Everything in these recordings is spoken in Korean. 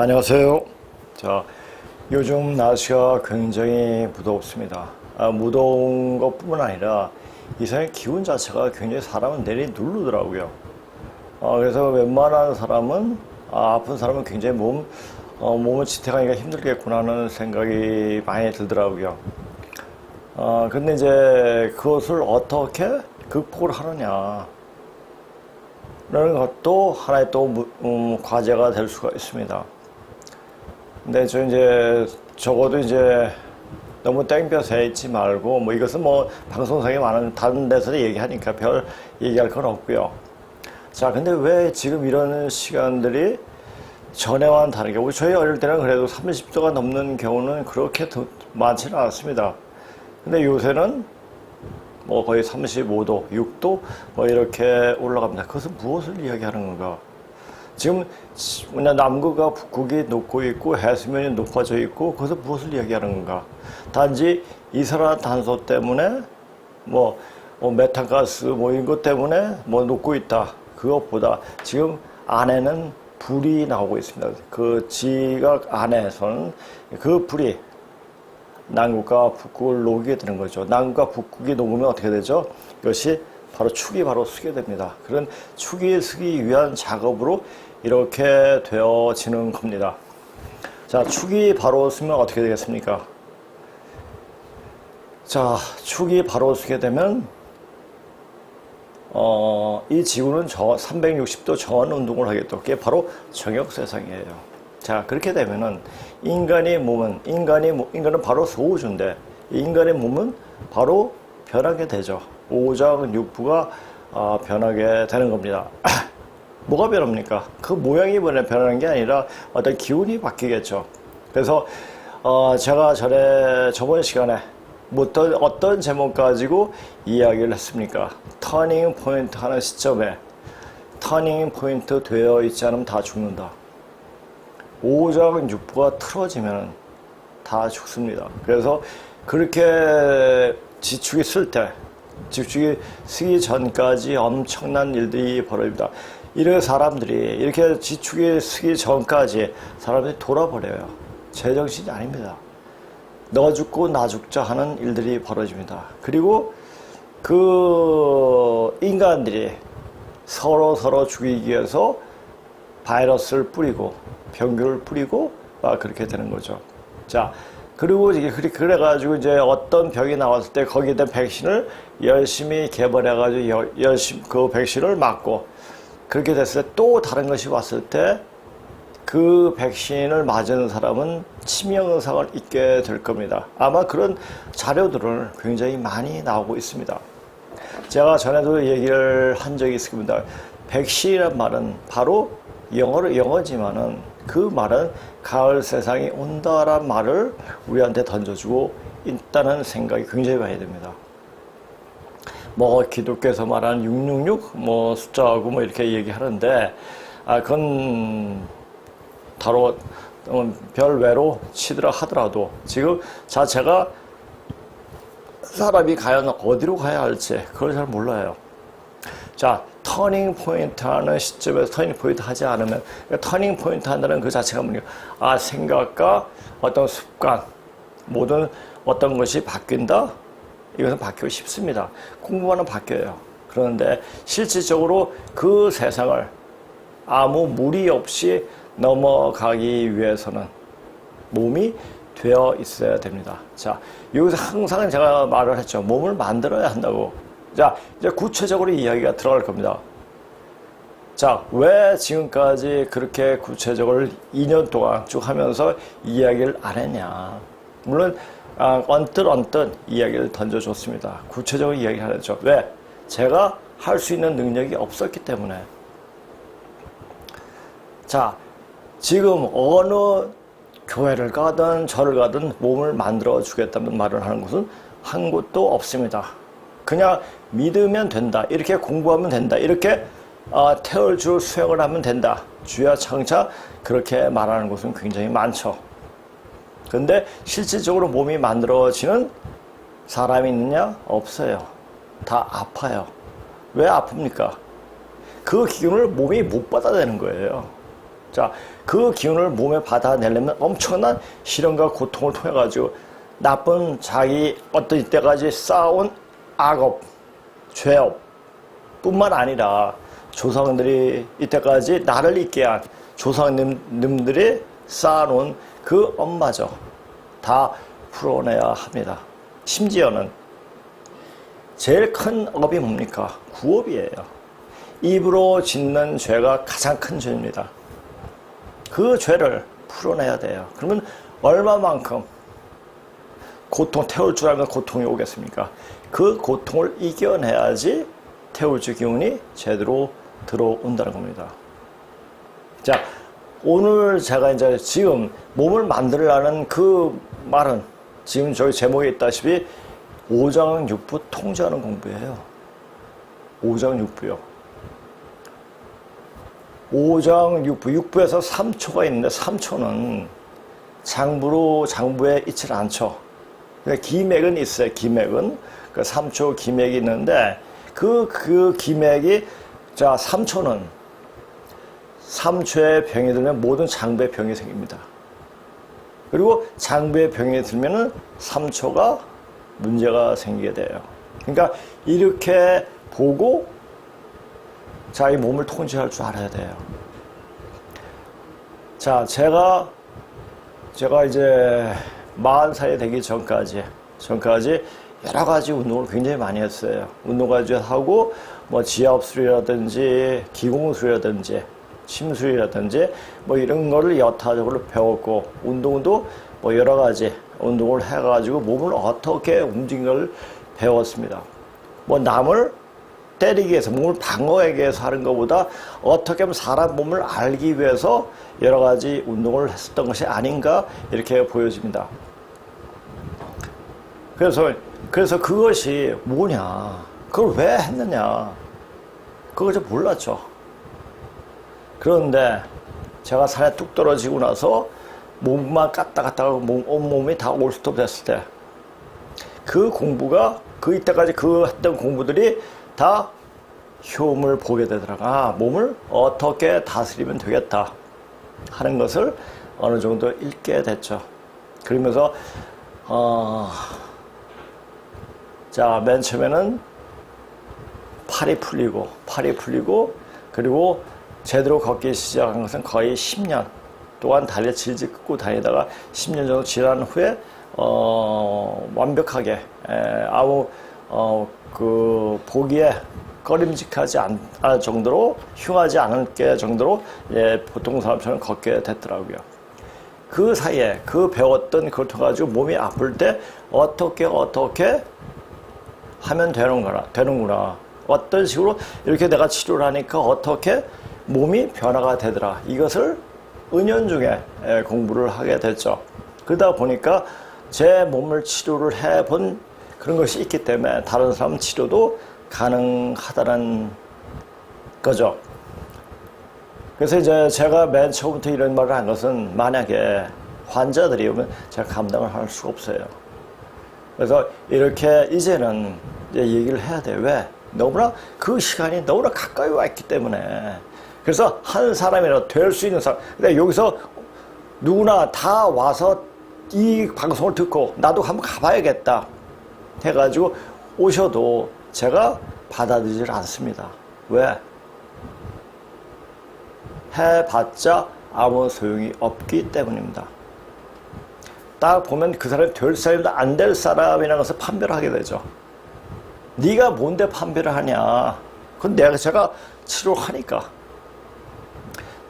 안녕하세요. 자, 요즘 날씨가 굉장히 무덥습니다. 무더운 것뿐만 아니라 이상의 기온 자체가 굉장히 사람을 내리누르더라고요. 그래서 웬만한 사람은, 아픈 사람은 굉장히 몸을 지탱하기가 힘들겠구나 하는 생각이 많이 들더라고요. 근데 이제 그것을 어떻게 극복을 하느냐. 라는 것도 하나의 또 과제가 될 수가 있습니다. 근데 저 이제 적어도 이제 너무 땡볕에 있지 말고 이것은 방송상에 많은 다른 데서 얘기하니까 별 얘기할 건 없고요. 자, 근데 왜 지금 이런 시간들이 전에와는 다르게 우리 저희 어릴 때는 그래도 30도가 넘는 경우는 그렇게 많지는 않았습니다. 근데 요새는 거의 35도, 6도 이렇게 올라갑니다. 그것은 무엇을 이야기하는 건가? 지금 남극과 북극이 녹고 있고 해수면이 높아져 있고 그것은 무엇을 이야기하는 건가? 단지 이산화탄소 때문에 메탄가스 이런 것 때문에 녹고 있다. 그것보다 지금 안에는 불이 나오고 있습니다. 그 지각 안에서는 그 불이 남극과 북극을 녹이게 되는 거죠. 남극과 북극이 녹으면 어떻게 되죠? 이것이 바로 축이 바로 쓰게 됩니다. 그런 축이 쓰기 위한 작업으로 이렇게 되어지는 겁니다. 자, 축이 바로 쓰면 어떻게 되겠습니까? 자, 축이 바로 쓰게 되면 이 지구는 360도 정원 운동을 하겠다. 그게 바로 정역세상이에요. 자, 그렇게 되면은 인간은 바로 소우주인데 인간의 몸은 바로 변하게 되죠. 오장육부가 변하게 되는 겁니다. 뭐가 변합니까? 그 모양이 변하는 게 아니라 어떤 기운이 바뀌겠죠. 그래서 제가 저번 시간에 어떤 제목 가지고 이야기를 했습니까? 터닝 포인트 하는 시점에 터닝 포인트 되어 있지 않으면 다 죽는다. 오장육부가 틀어지면 다 죽습니다. 그래서 그렇게 지축이 쓰기 전까지 엄청난 일들이 벌어집니다. 이렇게 사람들이 이렇게 지축이 쓰기 전까지 사람들이 돌아버려요. 제정신이 아닙니다. 너 죽고 나 죽자 하는 일들이 벌어집니다. 그리고 그 인간들이 서로 죽이기 위해서 바이러스를 뿌리고 병균을 뿌리고 그렇게 되는 거죠. 자, 그리고 그래가지고 이제 어떤 병이 나왔을 때 거기에 대한 백신을 열심히 개발해가지고 열심히 그 백신을 맞고 그렇게 됐을 때 또 다른 것이 왔을 때 그 백신을 맞은 사람은 치명상을 입게 될 겁니다. 아마 그런 자료들을 굉장히 많이 나오고 있습니다. 제가 전에도 얘기를 한 적이 있습니다. 백신이란 말은 바로 영어지만은 그 말은 가을 세상이 온다란 말을 우리한테 던져주고 있다는 생각이 굉장히 많이 듭니다. 기독교에서 말하는 666 숫자하고 이렇게 얘기하는데 그건 다로 별외로 치더라 하더라도 지금 자체가 사람이 과연 어디로 가야 할지 그걸 잘 몰라요. 자, 터닝 포인트 하는 시점에서 터닝 포인트 하지 않으면 터닝 포인트 한다는 그 자체가 뭐냐? 생각과 어떤 습관 모든 어떤 것이 바뀐다? 이것은 바뀌고 싶습니다. 공부하면 바뀌어요. 그런데 실질적으로 그 세상을 아무 무리 없이 넘어가기 위해서는 몸이 되어 있어야 됩니다. 자, 여기서 항상 제가 말을 했죠. 몸을 만들어야 한다고. 자, 이제 구체적으로 이야기가 들어갈 겁니다. 자, 왜 지금까지 그렇게 구체적으로 2년 동안 쭉 하면서 이야기를 안 했냐. 물론 언뜻 이야기를 던져줬습니다. 구체적으로 이야기를 하죠. 왜? 제가 할 수 있는 능력이 없었기 때문에. 자, 지금 어느 교회를 가든 절을 가든 몸을 만들어 주겠다는 말을 하는 것은 한 곳도 없습니다. 그냥 믿으면 된다. 이렇게 공부하면 된다. 이렇게 태울줄 수행을 하면 된다. 주야 창차 그렇게 말하는 곳은 굉장히 많죠. 근데 실질적으로 몸이 만들어지는 사람이 있느냐? 없어요. 다 아파요. 왜 아픕니까? 그 기운을 몸이 못 받아내는 거예요. 자, 그 기운을 몸에 받아내려면 엄청난 시련과 고통을 통해 가지고 나쁜 자기 어떤 이때까지 쌓아온 악업, 죄업 뿐만 아니라 조상들이 이때까지 나를 있게 한 조상님들이 쌓아놓은 그 업마저 다 풀어내야 합니다. 심지어는 제일 큰 업이 뭡니까? 구업이에요. 입으로 짓는 죄가 가장 큰 죄입니다. 그 죄를 풀어내야 돼요. 그러면 얼마만큼 고통, 태울 줄 알면 고통이 오겠습니까? 그 고통을 이겨내야지 태울주 기운이 제대로 들어온다는 겁니다. 자, 오늘 제가 이제 지금 몸을 만들라는 그 말은 지금 저희 제목에 있다시피 오장육부 통제하는 공부예요. 오장육부요. 오장육부, 육부에서 3초가 있는데 3초는 장부에 있질 않죠. 그러니까 기맥은 있어요. 기맥은 그 3초 기맥이 있는데 그 기맥이 자 3초는 3초에 병이 들면 모든 장부에 병이 생깁니다. 그리고 장부에 병이 들면은 3초가 문제가 생기게 돼요. 그러니까 이렇게 보고 자기 몸을 통제할 줄 알아야 돼요. 자, 제가 이제 40살이 되기 전까지 여러 가지 운동을 굉장히 많이 했어요. 운동까지 하고 뭐 지압술이라든지 기공술이라든지 심술이라든지 뭐 이런 거를 여타적으로 배웠고 운동도 뭐 여러 가지 운동을 해가지고 몸을 어떻게 움직이는 걸 배웠습니다. 뭐 남을 때리기 위해서 몸을 방어하기 위해서 하는 것보다 어떻게 하면 사람 몸을 알기 위해서 여러 가지 운동을 했었던 것이 아닌가 이렇게 보여집니다. 그래서 그것이 뭐냐, 그걸 왜 했느냐, 그걸 좀 몰랐죠. 그런데 제가 살이 뚝 떨어지고 나서 몸만 갔다가 온몸이 다 올스톱 됐을 때 그 공부가 이때까지 했던 공부들이 다 효험을 보게 되더라고요. 아, 몸을 어떻게 다스리면 되겠다 하는 것을 어느 정도 읽게 됐죠. 그러면서 자, 맨 처음에는 팔이 풀리고 그리고 제대로 걷기 시작한 것은 거의 10년 동안 다리를 질질 끌고 다니다가 10년 정도 지난 후에 완벽하게 아무 보기에 꺼림직하지 않을 정도로 흉하지 않을 정도로 보통 사람처럼 걷게 됐더라고요. 그 사이에 배웠던 그걸 통해 가지고 몸이 아플 때 어떻게 하면 되는구나. 어떤 식으로 이렇게 내가 치료를 하니까 어떻게 몸이 변화가 되더라. 이것을 은연중에 공부를 하게 됐죠. 그러다 보니까 제 몸을 치료를 해본 그런 것이 있기 때문에 다른 사람 치료도 가능하다는 거죠. 그래서 이제 제가 맨 처음부터 이런 말을 한 것은 만약에 환자들이 오면 제가 감당을 할 수가 없어요. 그래서 이렇게 이제는 이제 얘기를 해야 돼요. 왜? 너무나 그 시간이 너무나 가까이 와 있기 때문에. 그래서 한 사람이라도 될 수 있는 사람. 근데 여기서 누구나 다 와서 이 방송을 듣고 나도 한번 가봐야겠다 해가지고 오셔도 제가 받아들이질 않습니다. 왜? 해봤자 아무 소용이 없기 때문입니다. 딱 보면 그 사람이 될 사람이다 안 될 사람이라는 것을 판별을 하게 되죠. 네가 뭔데 판별을 하냐. 그건 제가 치료하니까.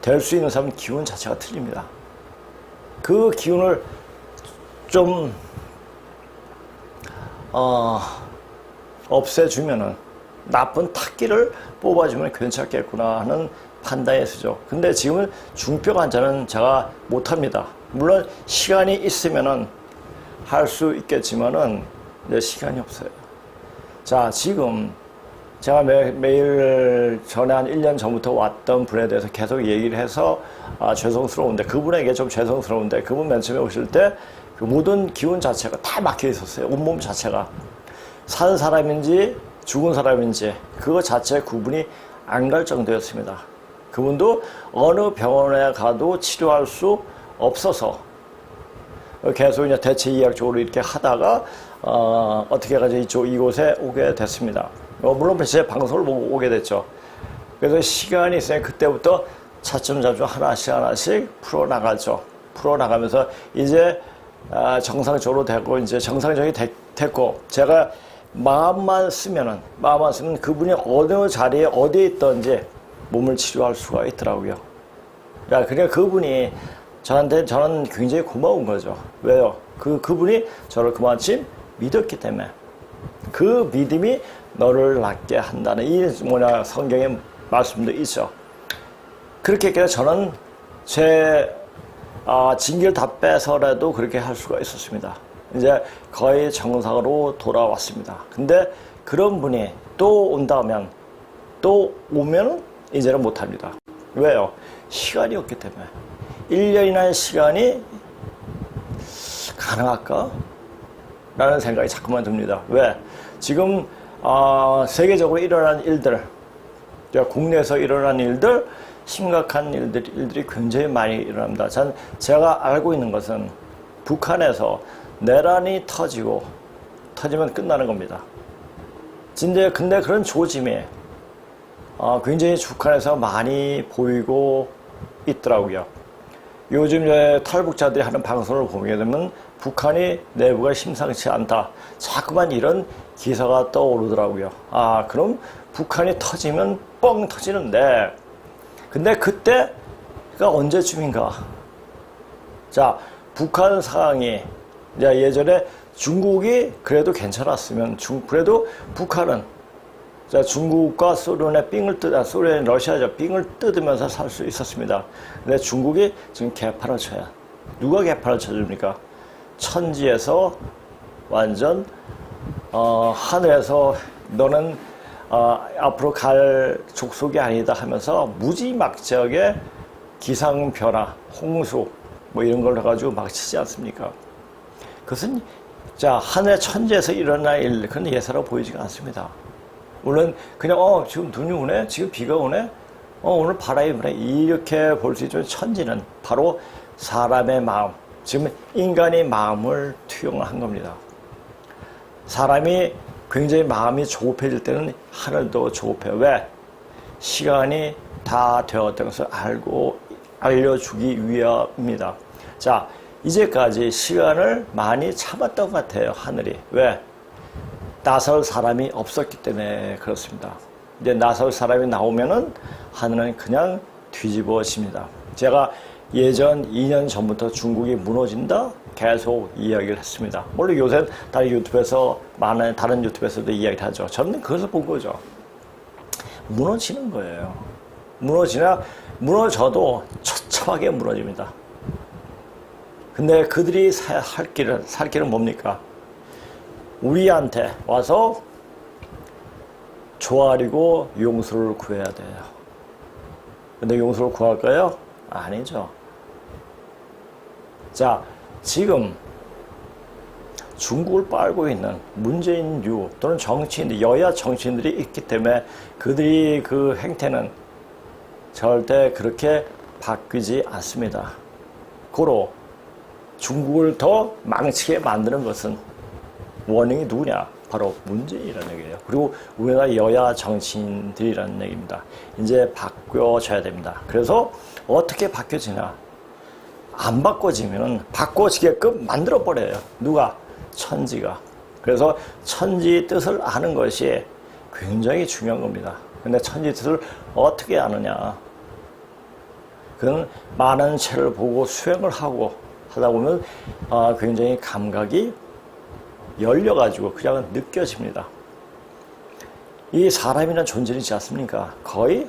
될 수 있는 사람은 기운 자체가 틀립니다. 그 기운을 좀 없애주면은 나쁜 탁기를 뽑아주면 괜찮겠구나 하는 판단이 쓰죠. 근데 지금은 중병 환자는 제가 못합니다. 물론 시간이 있으면은 할 수 있겠지만은 시간이 없어요. 자, 지금 제가 매일 전에 한 1년 전부터 왔던 분에 대해서 계속 얘기를 해서 죄송스러운데, 그분에게 좀 죄송스러운데, 그분 맨 처음에 오실 때 그 모든 기운 자체가 다 막혀 있었어요. 온몸 자체가. 산 사람인지 죽은 사람인지 그거 자체 구분이 안 갈 정도였습니다. 그분도 어느 병원에 가도 치료할 수 없어서 계속 이제 대체 이학적으로 이렇게 하다가 어떻게 해가지고 이곳에 오게 됐습니다. 물론 제 방송을 보고 오게 됐죠. 그래서 시간이 있으니 그때부터 차츰차츰 하나씩 풀어나가죠. 풀어나가면서 이제 정상적으로 되고 이제 정상적이 됐고 제가 마음만 쓰면 그분이 어느 자리에 어디에 있든지 몸을 치료할 수가 있더라고요. 그러니까 그분이 저는 굉장히 고마운 거죠. 왜요? 그분이 저를 그만큼 믿었기 때문에 그 믿음이 너를 낫게 한다는 이 성경의 말씀도 있죠. 그렇게 했기에 저는 제 징계를 다 빼서라도 그렇게 할 수가 있었습니다. 이제 거의 정상으로 돌아왔습니다. 근데 그런 분이 또 온다면 또 오면 이제는 못합니다. 왜요? 시간이 없기 때문에. 1년이라는 시간이 가능할까? 라는 생각이 자꾸만 듭니다. 왜? 지금 세계적으로 일어난 일들, 국내에서 일어난 일들, 심각한 일들이 굉장히 많이 일어납니다. 제가 알고 있는 것은 북한에서 내란이 터지면 끝나는 겁니다. 근데 그런 조짐이 굉장히 북한에서 많이 보이고 있더라고요. 요즘 탈북자들이 하는 방송을 보게 되면 북한이 내부가 심상치 않다. 자꾸만 이런 기사가 떠오르더라고요. 그럼 북한이 터지면 뻥 터지는데 근데 그때가 언제쯤인가? 자, 북한 상황이 예전에 중국이 그래도 괜찮았으면 그래도 북한은 중국과 소련의 소련이 러시아죠. 삥을 뜯으면서 살 수 있었습니다. 근데 중국이 지금 개판을 쳐야. 누가 개판을 쳐줍니까? 천지에서 완전 하늘에서 너는 앞으로 갈 족속이 아니다 하면서 무지막지하게 기상변화, 홍수 뭐 이런 걸 해가지고 막 치지 않습니까? 그것은 하늘의 천지에서 일어날 일, 그건 예사로 보이지가 않습니다. 물론 그냥 지금 눈이 오네? 지금 비가 오네? 오늘 바람이 부네? 이렇게 볼 수 있지만 천지는 바로 사람의 마음, 지금 인간의 마음을 투영한 겁니다. 사람이 굉장히 마음이 조급해질 때는 하늘도 조급해요. 왜? 시간이 다 되었다는 것을 알려주기 위함입니다. 자, 이제까지 시간을 많이 참았던 것 같아요, 하늘이. 왜? 나설 사람이 없었기 때문에 그렇습니다. 이제 나설 사람이 나오면은 하늘은 그냥 뒤집어집니다. 제가 예전 2년 전부터 중국이 무너진다? 계속 이야기를 했습니다. 물론 요새 다른 유튜브에서도 이야기를 하죠. 저는 그것을 본 거죠. 무너지는 거예요. 무너져도 처참하게 무너집니다. 근데 그들이 살 길은 뭡니까? 우리한테 와서 조아리고 용서를 구해야 돼요. 근데 용서를 구할까요? 아니죠. 자, 지금 중국을 빨고 있는 문재인류 또는 여야 정치인들이 있기 때문에 그들이 그 행태는 절대 그렇게 바뀌지 않습니다. 고로 중국을 더 망치게 만드는 것은 원인이 누구냐? 바로 문재인이라는 얘기예요. 그리고 우리나라 여야 정치인들이라는 얘기입니다. 이제 바뀌어져야 됩니다. 그래서 어떻게 바뀌어지나? 안 바꿔지면 바꿔지게끔 만들어버려요. 누가? 천지가. 그래서 천지 뜻을 아는 것이 굉장히 중요한 겁니다. 근데 천지 뜻을 어떻게 아느냐? 그건 많은 책을 보고 수행을 하고 하다 보면 굉장히 감각이 열려가지고 그냥 느껴집니다. 이 사람이라는 존재는 있지 않습니까? 거의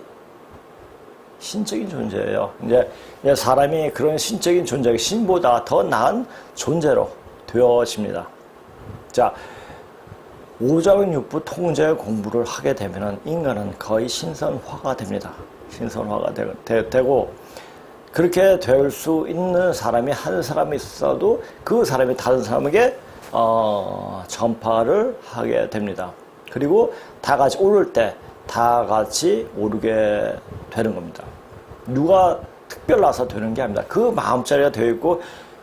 신적인 존재예요. 이제 사람이 그런 신적인 존재, 신보다 더 나은 존재로 되어집니다. 자, 오장육부 통제 공부를 하게 되면은 인간은 거의 신선화가 됩니다. 신선화가 되고 그렇게 될 수 있는 사람이 한 사람이 있어도 그 사람이 다른 사람에게 전파를 하게 됩니다. 그리고 다 같이 오를 때 다 같이 오르게 되는 겁니다. 누가 특별나서 되는 게 아닙니다. 그 마음자리가 되어 있고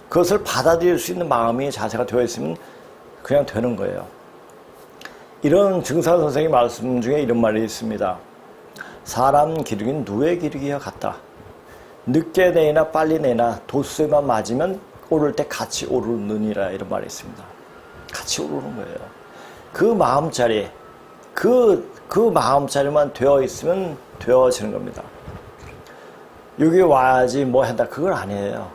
그것을 받아들일 수 있는 마음이 자세가 되어 있으면 그냥 되는 거예요. 이런 증사 선생의 말씀 중에 이런 말이 있습니다. 사람 기르기는 누의 기르기와 같다. 늦게 내나 빨리 내나 도수에만 맞으면 오를 때 같이 오르느니라 이런 말이 있습니다. 같이 오르는 거예요. 그 마음자리, 그 마음자리만 되어 있으면 되어지는 겁니다. 여기 와야지 뭐 한다 그건 아니에요.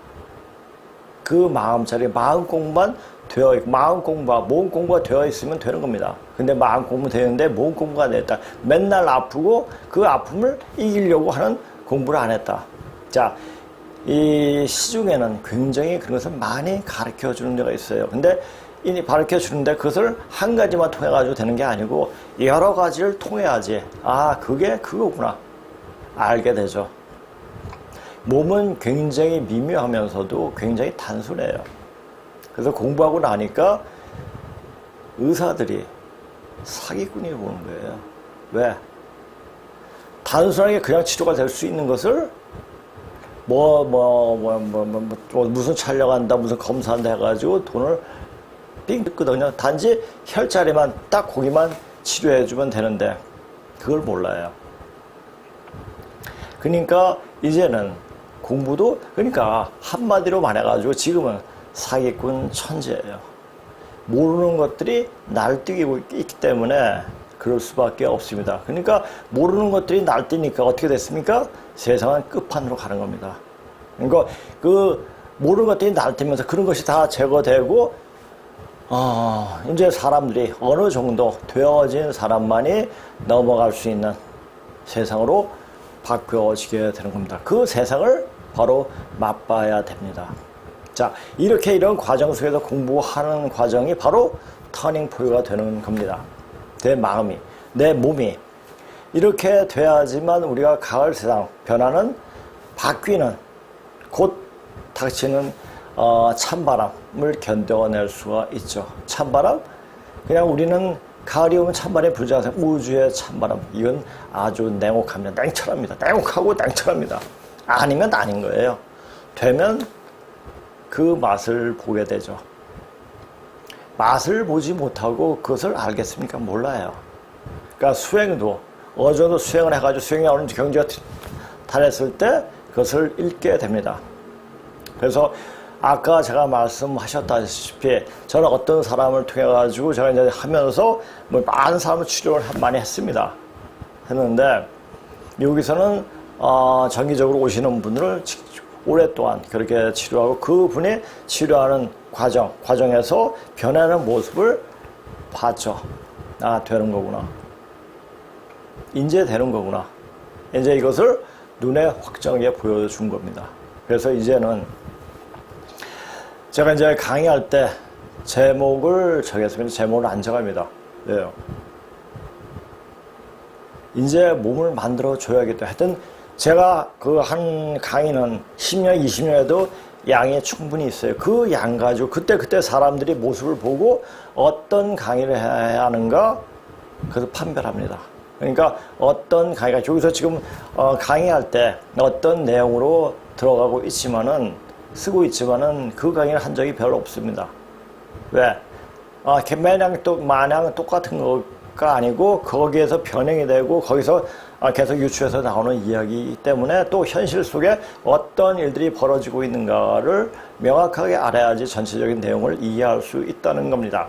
그 마음자리, 마음 공부만 되어 있고 마음 공부와 몸 공부가 되어 있으면 되는 겁니다. 근데 마음 공부 되는데 몸 공부가 안 됐다. 맨날 아프고 그 아픔을 이기려고 하는 공부를 안 했다. 자, 이 시중에는 굉장히 그런 것을 많이 가르쳐 주는 데가 있어요. 근데 이 가르쳐 주는데 그것을 한 가지만 통해 가지고 되는 게 아니고 여러 가지를 통해야지 아 그게 그거구나 알게 되죠. 몸은 굉장히 미묘하면서도 굉장히 단순해요. 그래서 공부하고 나니까 의사들이 사기꾼이 보는 거예요. 왜? 단순하게 그냥 치료가 될 수 있는 것을 무슨 촬영한다, 무슨 검사한다 해가지고 돈을 삥 뜯거든요. 단지 혈자리만 딱 거기만 치료해주면 되는데 그걸 몰라요. 그러니까 이제는 공부도 그러니까 한마디로 말해가지고 지금은 사기꾼 천재예요. 모르는 것들이 날뛰고 있기 때문에 그럴 수밖에 없습니다. 그러니까 모르는 것들이 날뛰니까 어떻게 됐습니까? 세상은 끝판으로 가는 겁니다. 그러니까 그 모르는 것들이 날뛰면서 그런 것이 다 제거되고 이제 사람들이 어느 정도 되어진 사람만이 넘어갈 수 있는 세상으로 바뀌어지게 되는 겁니다. 그 세상을 바로 맛봐야 됩니다. 자, 이렇게 이런 과정 속에서 공부하는 과정이 바로 터닝 포인트가 되는 겁니다. 내 마음이, 내 몸이 이렇게 돼야지만 우리가 가을 세상 변화는 바뀌는 곧 닥치는 찬바람을 견뎌낼 수가 있죠. 찬바람? 그냥 우리는 가을이 오면 찬바람이 불지 않아요. 우주의 찬바람. 이건 아주 냉혹합니다. 냉철합니다. 냉혹하고 냉철합니다. 아니면 아닌 거예요. 되면 그 맛을 보게 되죠. 맛을 보지 못하고 그것을 알겠습니까? 몰라요. 그러니까 수행도 어느 정도 수행을 해가지고 수행이 어느 경지가 달했을 때 그것을 읽게 됩니다. 그래서 아까 제가 말씀하셨다시피 저는 어떤 사람을 통해 가지고 제가 이제 하면서 뭐 많은 사람을 치료를 많이 했는데 여기서는 정기적으로 오시는 분들을 오랫동안 그렇게 치료하고 그분이 치료하는 과정에서 변하는 모습을 봤죠. 아, 되는 거구나. 이제 되는 거구나. 이제 이것을 눈에 확정하게 보여준 겁니다. 그래서 이제는 제가 이제 강의할 때 제목을 정했습니다. 제목을 안 정합니다. 왜요? 이제 몸을 만들어 줘야겠다. 하여튼 제가 그 한 강의는 10년, 20년에도 양이 충분히 있어요. 그 양 가지고 그때 사람들이 모습을 보고 어떤 강의를 해야 하는가 그래서 판별합니다. 그러니까 어떤 강의가 여기서 지금 강의할 때 어떤 내용으로 들어가고 있지만은 쓰고 있지만은 그 강의는 한 적이 별로 없습니다. 왜? 마냥 똑같은 거가 아니고 거기에서 변형이 되고 거기서 계속 유추해서 나오는 이야기이기 때문에 또 현실 속에 어떤 일들이 벌어지고 있는가를 명확하게 알아야지 전체적인 내용을 이해할 수 있다는 겁니다.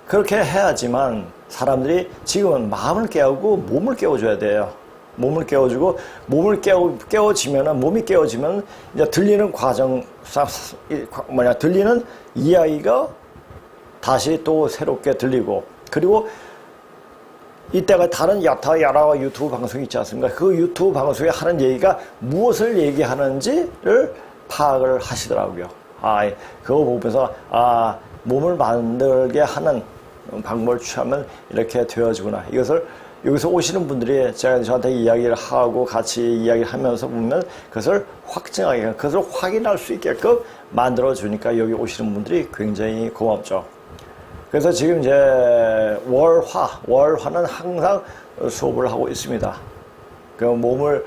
그렇게 해야지만 사람들이 지금은 마음을 깨우고 몸을 깨워줘야 돼요. 몸을 깨워주고 몸을 깨워지면은 몸이 깨워지면 이제 들리는 들리는 이야기가 다시 또 새롭게 들리고 그리고 이때가 다른 여러 유튜브 방송이 있지 않습니까? 그 유튜브 방송에 하는 얘기가 무엇을 얘기하는지를 파악을 하시더라고요. 그거 보면서 몸을 만들게 하는 방법을 취하면 이렇게 되어지구나. 이것을 여기서 오시는 분들이 제가 저한테 이야기를 하고 같이 이야기를 하면서 보면 그것을 확증하게, 그것을 확인할 수 있게끔 만들어주니까 여기 오시는 분들이 굉장히 고맙죠. 그래서 지금 이제 월화는 항상 수업을 하고 있습니다. 그 몸을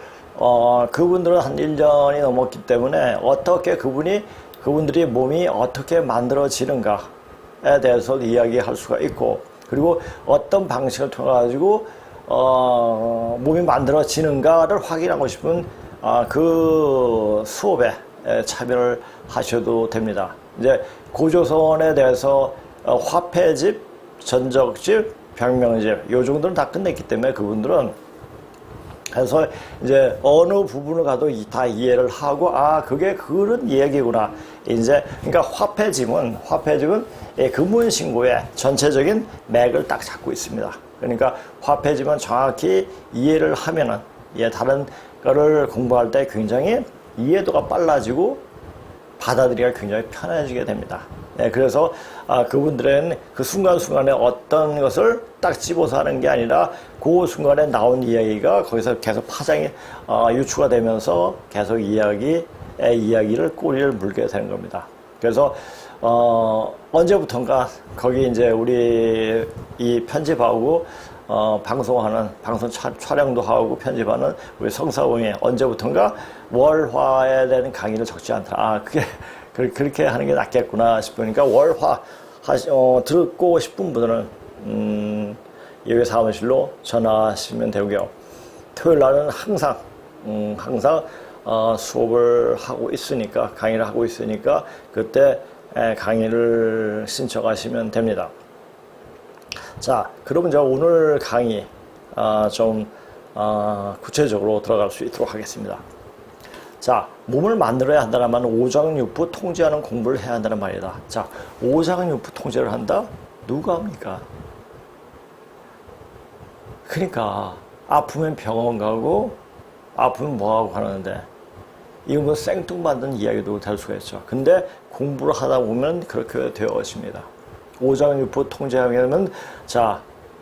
그분들은 한 1년이 넘었기 때문에 어떻게 그분들이 몸이 어떻게 만들어지는가에 대해서 이야기할 수가 있고, 그리고 어떤 방식을 통해 가지고 몸이 만들어지는가를 확인하고 싶은 그 수업에 참여를 하셔도 됩니다. 이제 고조선에 대해서 화폐집, 전적집, 병명집 요 정도는 다 끝냈기 때문에 그분들은, 그래서 이제 어느 부분을 가도 다 이해를 하고, 그게 그런 얘기구나. 이제 그러니까 화폐집은 금운신고의 전체적인 맥을 딱 잡고 있습니다. 그러니까 화폐집은 정확히 이해를 하면은 다른 거를 공부할 때 굉장히 이해도가 빨라지고 받아들이기가 굉장히 편해지게 됩니다. 그래서 그분들은 그 순간순간에 어떤 것을 딱 집어서 하는 게 아니라 그 순간에 나온 이야기가 거기서 계속 파장이 유추가 되면서 계속 이야기를 꼬리를 물게 되는 겁니다. 그래서 언제부턴가 거기 이제 우리 이 편집하고 방송 촬영도 하고 편집하는 우리 성사봉이 언제부턴가 월화에 대한 강의를 적지 않다. 그렇게 하는 게 낫겠구나 싶으니까 월화 듣고 싶은 분들은 여기 사무실로 전화하시면 되고요. 토요일 날은 항상 수업을 하고 있으니까, 강의를 하고 있으니까 그때 강의를 신청하시면 됩니다. 자, 그러면 제가 오늘 강의 좀 구체적으로 들어갈 수 있도록 하겠습니다. 자, 몸을 만들어야 한다면 오장육부 통제하는 공부를 해야 한다는 말이다. 자, 오장육부 통제를 한다? 누가 합니까? 그러니까 아프면 병원 가고 아프면 뭐하고 하는데, 이거 뭐 생뚱맞은 이야기도 될 수가 있죠. 근데 공부를 하다 보면 그렇게 되어집니다. 오장육부 통제하면, 자,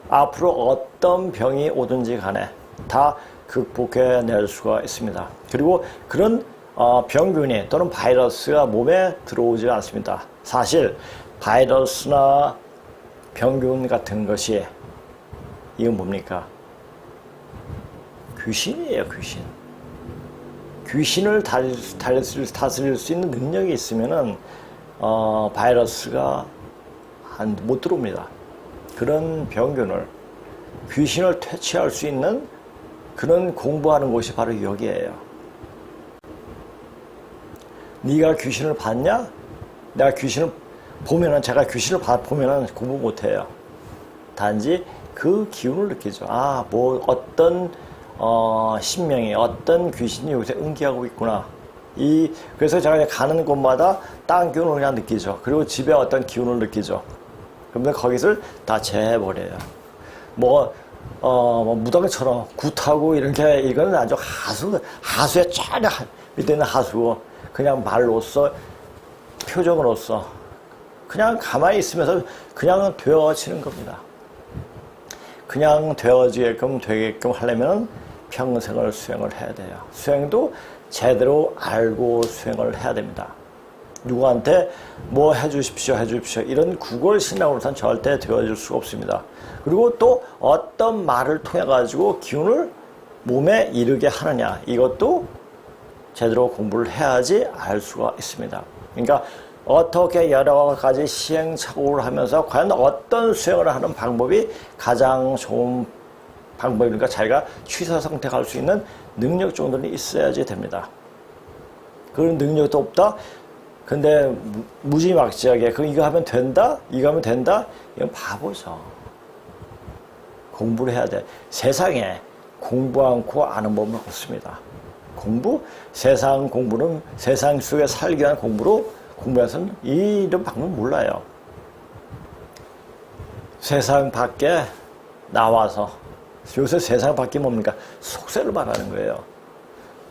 앞으로 어떤 병이 오든지 간에 다 극복해낼 수가 있습니다. 그리고 그런 병균이 또는 바이러스가 몸에 들어오지 않습니다. 사실 바이러스나 병균 같은 것이 이건 뭡니까? 귀신이에요, 귀신. 귀신을 다스릴 수 있는 능력이 있으면은 바이러스가 못 들어옵니다. 그런 병균을, 귀신을 퇴치할 수 있는 그런 공부하는 곳이 바로 여기에요. 네가 귀신을 봤냐? 내가 귀신을 보면은, 제가 귀신을 보면은 공부 못해요. 단지 그 기운을 느끼죠. 뭐 어떤 신명이, 어떤 귀신이 요새 응기하고 있구나. 그래서 제가 가는 곳마다 땅 기운을 그냥 느끼죠. 그리고 집에 어떤 기운을 느끼죠. 그러면 거기를 다 재버려요. 무당처럼 굿하고 이런 게, 이거는 아주 하수의 쫙 밑에 있는 하수고, 그냥 말로써, 표정으로써, 그냥 가만히 있으면서 그냥 되어지는 겁니다. 그냥 되게끔 하려면 평생을 수행을 해야 돼요. 수행도 제대로 알고 수행을 해야 됩니다. 누구한테 뭐 해주십시오 이런 구걸신앙으로선 절대 되어질 수가 없습니다. 그리고 또 어떤 말을 통해 가지고 기운을 몸에 이르게 하느냐, 이것도 제대로 공부를 해야지 알 수가 있습니다. 그러니까 어떻게 여러 가지 시행착오를 하면서 과연 어떤 수행을 하는 방법이 가장 좋은 방법이니까 자기가 취사 선택할 수 있는 능력 정도는 있어야지 됩니다. 그런 능력도 없다? 근데 무지막지하게 이거 하면 된다? 이거 하면 된다? 이건 바보죠. 공부를 해야 돼. 세상에 공부 않고 아는 법은 없습니다. 세상 공부는 세상 속에 살기 위한 공부해서는 이런 방법 몰라요. 세상 밖에 나와서, 요새 세상 밖에 뭡니까? 속세를 말하는 거예요.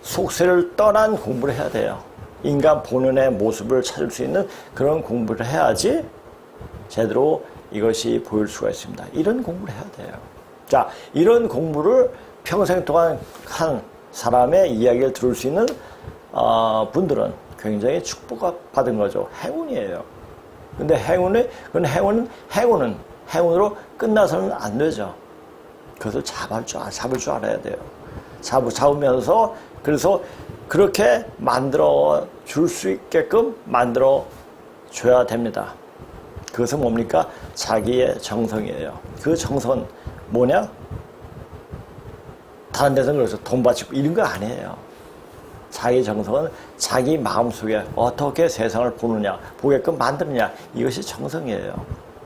속세를 떠난 공부를 해야 돼요. 인간 본연의 모습을 찾을 수 있는 그런 공부를 해야지 제대로 이것이 보일 수가 있습니다. 이런 공부를 해야 돼요. 자, 이런 공부를 평생 동안 한 사람의 이야기를 들을 수 있는 분들은 굉장히 축복받은 거죠. 행운이에요. 근데 행운으로 끝나서는 안 되죠. 그것을 잡을 줄 알아야 돼요. 잡으면서 그래서 그렇게 만들어 줄 수 있게끔 만들어 줘야 됩니다. 그것은 뭡니까? 자기의 정성이에요. 그 정성은 뭐냐? 다른 데서 그래서 돈 바치고 이런 거 아니에요. 자기 정성은 자기 마음속에 어떻게 세상을 보느냐, 보게끔 만드느냐, 이것이 정성이에요.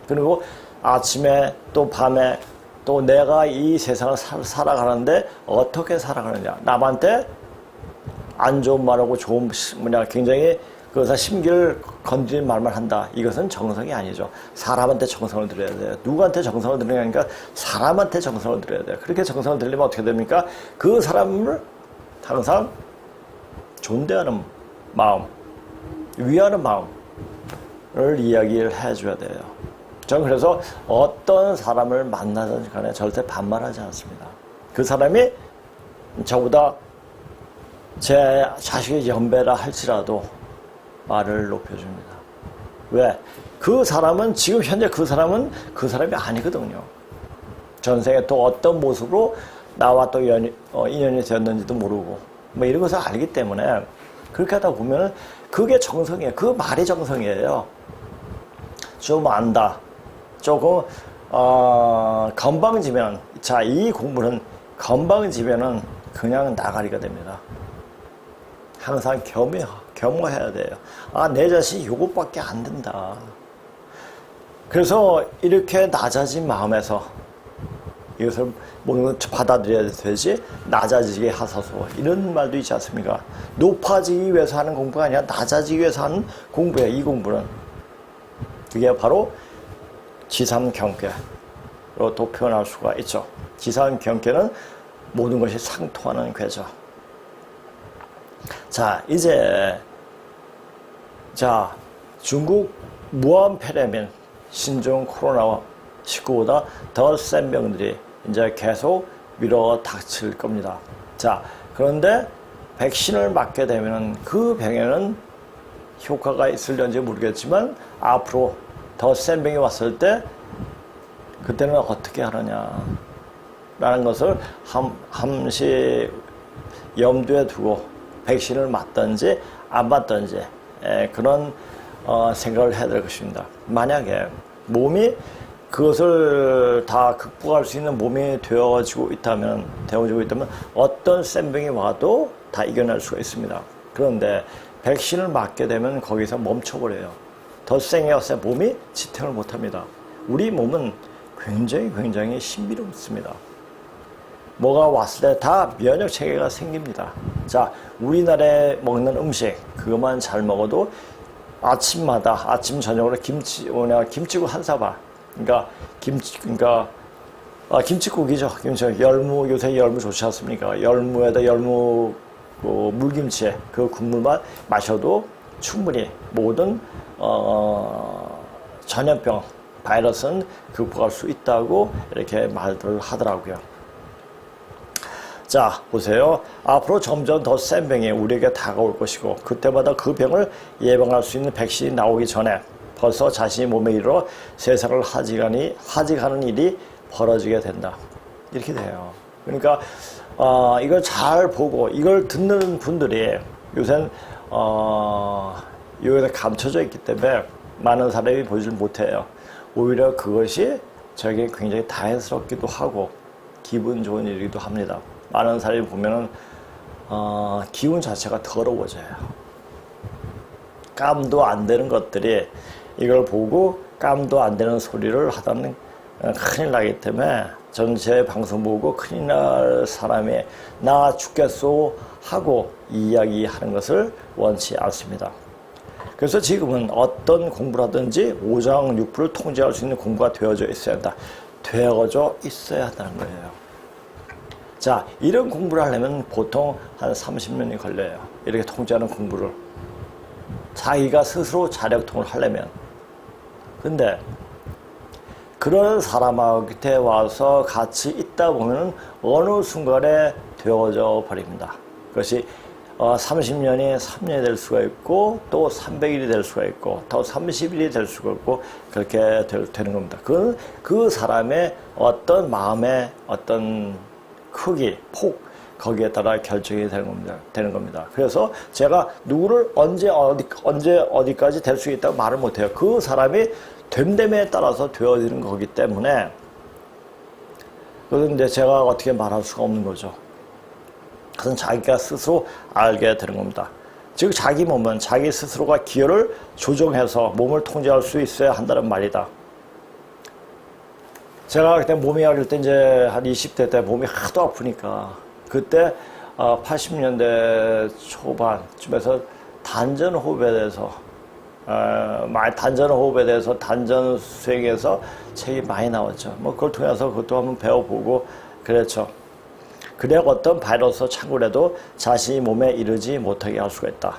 그리고 아침에 또 밤에 또 내가 이 세상을 살아가는데 어떻게 살아가느냐, 남한테 안 좋은 말하고 좋은 굉장히 그것을 심기를 건드리는 말만 한다. 이것은 정성이 아니죠. 사람한테 정성을 들여야 돼요. 누구한테 정성을 들여야 사람한테 정성을 들여야 돼요. 그렇게 정성을 들이면 어떻게 됩니까? 그 사람을 항상 존대하는 마음, 위하는 마음을 이야기를 해줘야 돼요. 저는 그래서 어떤 사람을 만나든 간에 절대 반말하지 않습니다. 그 사람이 저보다 제 자식의 연배라 할지라도 말을 높여줍니다. 왜? 그 사람은 지금 현재 그 사람은 그 사람이 아니거든요. 전생에 또 어떤 모습으로 나와 또 인연이 되었는지도 모르고 뭐 이런 것을 알기 때문에 그렇게 하다 보면 그게 정성이에요. 그 말이 정성이에요. 좀 안다. 조금 건방지면 자, 이 공부는 건방지면은 그냥 나가리가 됩니다. 항상 겸허해야 돼요. 아, 내 자신이 요것밖에 안 된다. 그래서 이렇게 낮아진 마음에서 이것을 모든 걸 받아들여야 되지, 낮아지게 하소서. 이런 말도 있지 않습니까? 높아지기 위해서 하는 공부가 아니라 낮아지기 위해서 하는 공부예요, 이 공부는. 그게 바로 지삼경계로 또 표현할 수가 있죠. 지삼경계는 모든 것이 상통하는 궤죠. 자, 이제 중국 무한폐렴인 신종 코로나19보다 더 센 병들이 이제 계속 밀어 닥칠 겁니다. 자, 그런데 백신을 맞게 되면 그 병에는 효과가 있을지 모르겠지만 앞으로 더 센 병이 왔을 때 그때는 어떻게 하느냐 라는 것을 함시 염두에 두고 백신을 맞든지 안 맞든지 그런 생각을 해야 될 것입니다. 만약에 몸이 그것을 다 극복할 수 있는 몸이 되어지고 있다면 어떤 센 병이 와도 다 이겨낼 수가 있습니다. 그런데 백신을 맞게 되면 거기서 멈춰버려요. 덧생에 와서 몸이 지탱을 못합니다. 우리 몸은 굉장히 신비롭습니다. 뭐가 왔을 때 다 면역 체계가 생깁니다. 자, 우리나라에 먹는 음식 그것만 잘 먹어도 아침마다 아침 저녁으로 김치국 한 사발. 김치국이죠. 열무, 요새 열무 좋지 않습니까? 열무에다 물김치 그 국물만 마셔도 충분히 모든 전염병 바이러스는 극복할 수 있다고 이렇게 말들을 하더라고요. 자, 보세요. 앞으로 점점 더 센 병이 우리에게 다가올 것이고 그때마다 그 병을 예방할 수 있는 백신이 나오기 전에 벌써 자신이 몸에 이르러 세상을 하직하는 일이 벌어지게 된다. 이렇게 돼요. 그러니까 이걸 잘 보고 이걸 듣는 분들이 요새는 여기서 감춰져 있기 때문에 많은 사람이 보지를 못해요. 오히려 그것이 저에게 굉장히 다행스럽기도 하고 기분 좋은 일이기도 합니다. 많은 사람이 보면은 기운 자체가 더러워져요. 깜도 안 되는 것들이 이걸 보고 깜도 안 되는 소리를 하다는 큰일 나기 때문에 전체 방송 보고 큰일 날 사람이 나 죽겠소 하고 이야기하는 것을 원치 않습니다. 그래서 지금은 어떤 공부를 하든지 오장육부를 통제할 수 있는 공부가 되어져 있어야 한다. 되어져 있어야 한다는 거예요. 자, 이런 공부를 하려면 보통 한 30년이 걸려요. 이렇게 통제하는 공부를. 자기가 스스로 자력통을 하려면. 근데 그런 사람한테 와서 같이 있다 보면 어느 순간에 되어져 버립니다. 그것이 30년이 3년이 될 수가 있고 또 300일이 될 수가 있고 또 30일이 될 수가 있고 그렇게 되는 겁니다. 그건 그 사람의 어떤 마음의 어떤 크기, 폭, 거기에 따라 결정이 되는 겁니다. 그래서 제가 누구를 언제 어디까지 될 수 있다고 말을 못해요. 그 사람이 됨됨에 따라서 되어지는 거기 때문에 그것은 이제 제가 어떻게 말할 수가 없는 거죠. 그것은 자기가 스스로 알게 되는 겁니다. 즉 자기 몸은 자기 스스로가 기혈을 조정해서 몸을 통제할 수 있어야 한다는 말이다. 제가 그때 몸이 어릴 때 이제 한 20대 때 몸이 하도 아프니까 그때 80년대 초반쯤에서 단전호흡에 대해서 단전 수행에서 책이 많이 나왔죠. 뭐 그걸 통해서 그것도 한번 배워보고 그랬죠. 그래야 어떤 바이러스 창궐에도 자신이 몸에 이르지 못하게 할 수가 있다.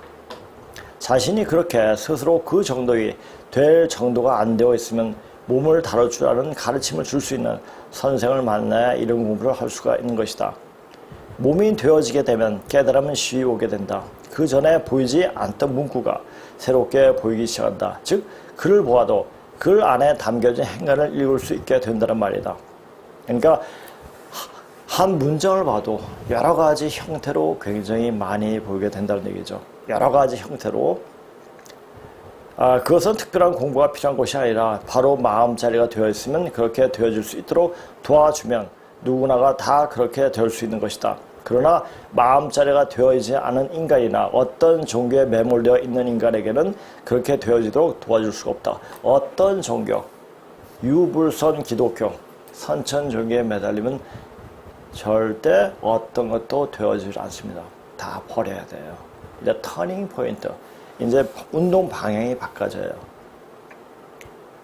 자신이 그렇게 스스로 그 정도의 될 정도가 안 되어 있으면 몸을 다룰 줄 아는 가르침을 줄 수 있는 선생을 만나야 이런 공부를 할 수가 있는 것이다. 몸이 되어지게 되면 깨달음은 쉬이 오게 된다. 그 전에 보이지 않던 문구가 새롭게 보이기 시작한다. 즉 글을 보아도 글 안에 담겨진 행간을 읽을 수 있게 된다는 말이다. 그러니까 한 문장을 봐도 여러 가지 형태로 굉장히 많이 보이게 된다는 얘기죠. 여러 가지 형태로. 그것은 특별한 공부가 필요한 것이 아니라 바로 마음자리가 되어 있으면 그렇게 되어질 수 있도록 도와주면 누구나가 다 그렇게 될 수 있는 것이다. 그러나 마음자리가 되어 있지 않은 인간이나 어떤 종교에 매몰되어 있는 인간에게는 그렇게 되어지도록 도와줄 수가 없다. 어떤 종교, 유불선 기독교, 선천 종교에 매달리면 절대 어떤 것도 되어지지 않습니다. 다 버려야 돼요. 이제 터닝 포인트. 이제 운동 방향이 바꿔져요.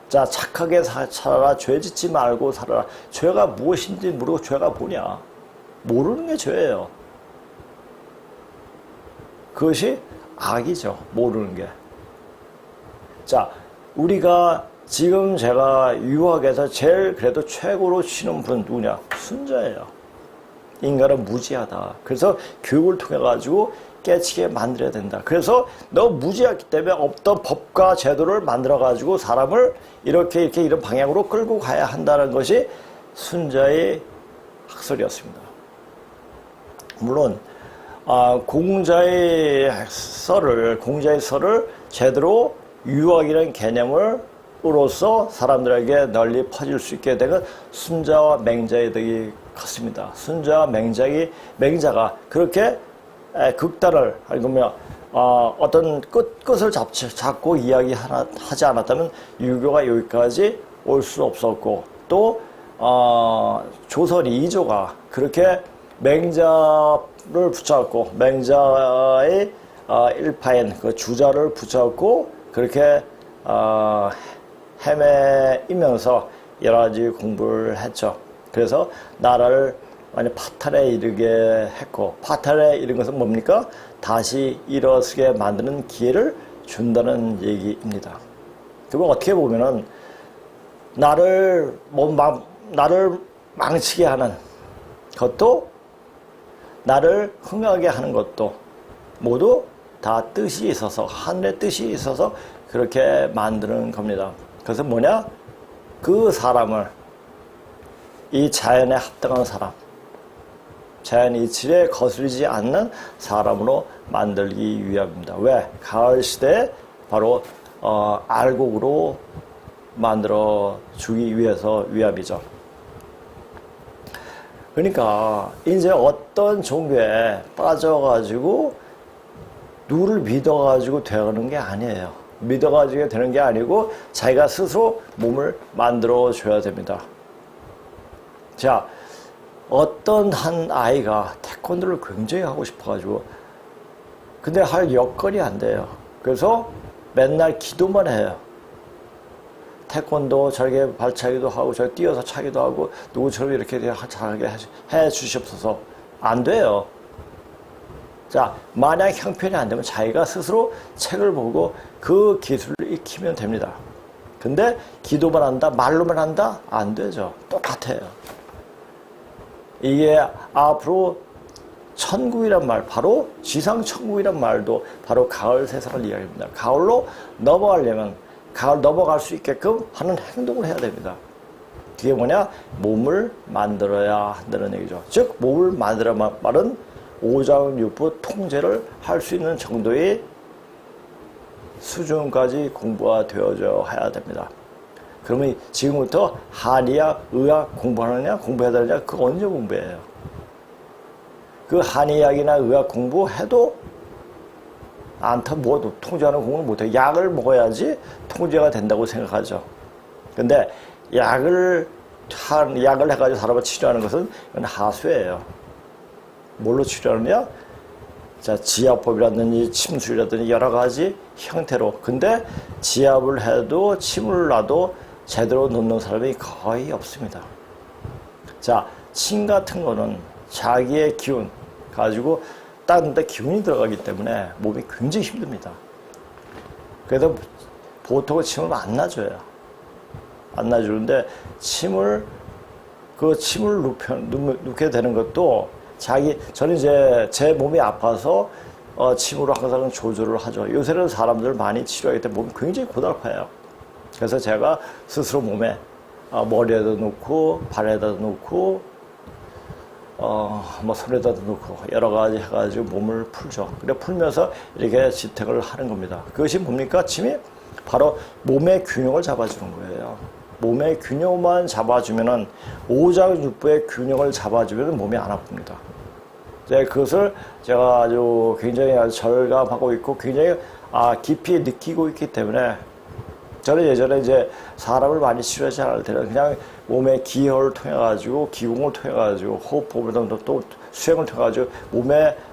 자, 착하게 살아라. 죄 짓지 말고 살아라. 죄가 무엇인지 모르고 죄가 뭐냐. 모르는 게 죄예요. 그것이 악이죠. 모르는 게. 자, 우리가 지금 제가 유학에서 제일 그래도 최고로 치는 분은 누구냐? 순자예요. 인간은 무지하다. 그래서 교육을 통해 가지고 깨치게 만들어야 된다. 그래서 너 무지하기 때문에 없던 법과 제도를 만들어 가지고 사람을 이렇게 이런 방향으로 끌고 가야 한다는 것이 순자의 학설이었습니다. 물론 공자의 설을 제대로 유학이라는 개념으로서 사람들에게 널리 퍼질 수 있게 된 건 순자와 맹자의 덕이 컸습니다. 순자와 맹자가 그렇게 극단을 아니면 어떤 끝을 잡고 이야기하지 않았다면 유교가 여기까지 올 수 없었고 또 조선 이조가 그렇게 맹자를 붙잡고 맹자의 일파인 그 주자를 붙잡고 그렇게 헤매이면서 여러 가지 공부를 했죠. 그래서 나라를 많이 파탈에 이르게 했고, 파탈에 이른 것은 뭡니까? 다시 일어서게 만드는 기회를 준다는 얘기입니다. 그리고 어떻게 보면은 나를 망치게 하는 것도 나를 흥하게 하는 것도 모두 다 뜻이 있어서 하늘의 뜻이 있어서 그렇게 만드는 겁니다. 그래서 뭐냐? 그 사람을 이 자연에 합당한 사람, 자연 이치에 거슬리지 않는 사람으로 만들기 위함입니다. 왜? 가을 시대에 바로 알곡으로 만들어 주기 위해서 위함이죠. 그러니까 이제 어떤 종교에 빠져가지고 누구를 믿어가지고 되는 게 아니에요. 믿어가지고 되는 게 아니고 자기가 스스로 몸을 만들어 줘야 됩니다. 자, 어떤 한 아이가 태권도를 굉장히 하고 싶어가지고 근데 할 여건이 안 돼요. 그래서 맨날 기도만 해요. 태권도 저렇게 발차기도 하고 저렇게 뛰어서 차기도 하고 누구처럼 이렇게 잘하게 해 주시옵소서. 안 돼요. 자, 만약 형편이 안 되면 자기가 스스로 책을 보고 그 기술을 익히면 됩니다. 근데 기도만 한다, 말로만 한다? 안 되죠. 똑같아요. 이게 앞으로 천국이란 말, 바로 지상천국이란 말도 바로 가을 세상을 이야기합니다. 가을로 넘어가려면 가을 넘어갈 수 있게끔 하는 행동을 해야 됩니다. 그게 뭐냐? 몸을 만들어야 한다는 얘기죠. 즉 몸을 만들어야 말은 오장육부 통제를 할 수 있는 정도의 수준까지 공부가 되어져야 됩니다. 그러면 지금부터 한의학, 의학 공부하느냐, 공부해야 되느냐, 그거 언제 공부해요? 그 한의학이나 의학 공부해도 뭐 통제하는 공부는 못해요. 약을 먹어야지 통제가 된다고 생각하죠. 근데 약을 해가지고 사람을 치료하는 것은 이건 하수예요. 뭘로 치료하느냐? 자, 지압법이라든지 침술이라든지 여러 가지 형태로. 근데 지압을 해도 침을 놔도 제대로 놓는 사람이 거의 없습니다. 자, 침 같은 거는 자기의 기운 가지고 따는데 기운이 들어가기 때문에 몸이 굉장히 힘듭니다. 그래서 보통은 침을 안 놔줘요. 안 놔주는데 그 침을 눕게 되는 것도 저는 이제 제 몸이 아파서 침으로 항상 조절을 하죠. 요새는 사람들 많이 치료하기 때문에 몸이 굉장히 고달파요. 그래서 제가 스스로 몸에 머리에다 놓고 발에다 놓고 뭐 손에다 놓고 여러 가지 해가지고 몸을 풀죠. 그래 풀면서 이렇게 지탱을 하는 겁니다. 그것이 뭡니까? 침이 바로 몸의 균형을 잡아주는 거예요. 몸의 균형만 잡아주면은 오장육부의 균형을 잡아주면 몸이 안 아픕니다. 그것을 제가 아주 굉장히 절감하고 있고 굉장히 깊이 느끼고 있기 때문에 저는 예전에 이제 사람을 많이 치료하지 않을 때는 그냥 몸의 기혈을 통해 가지고 기공을 통해 가지고 호흡법을 또 수행을 통해 가지고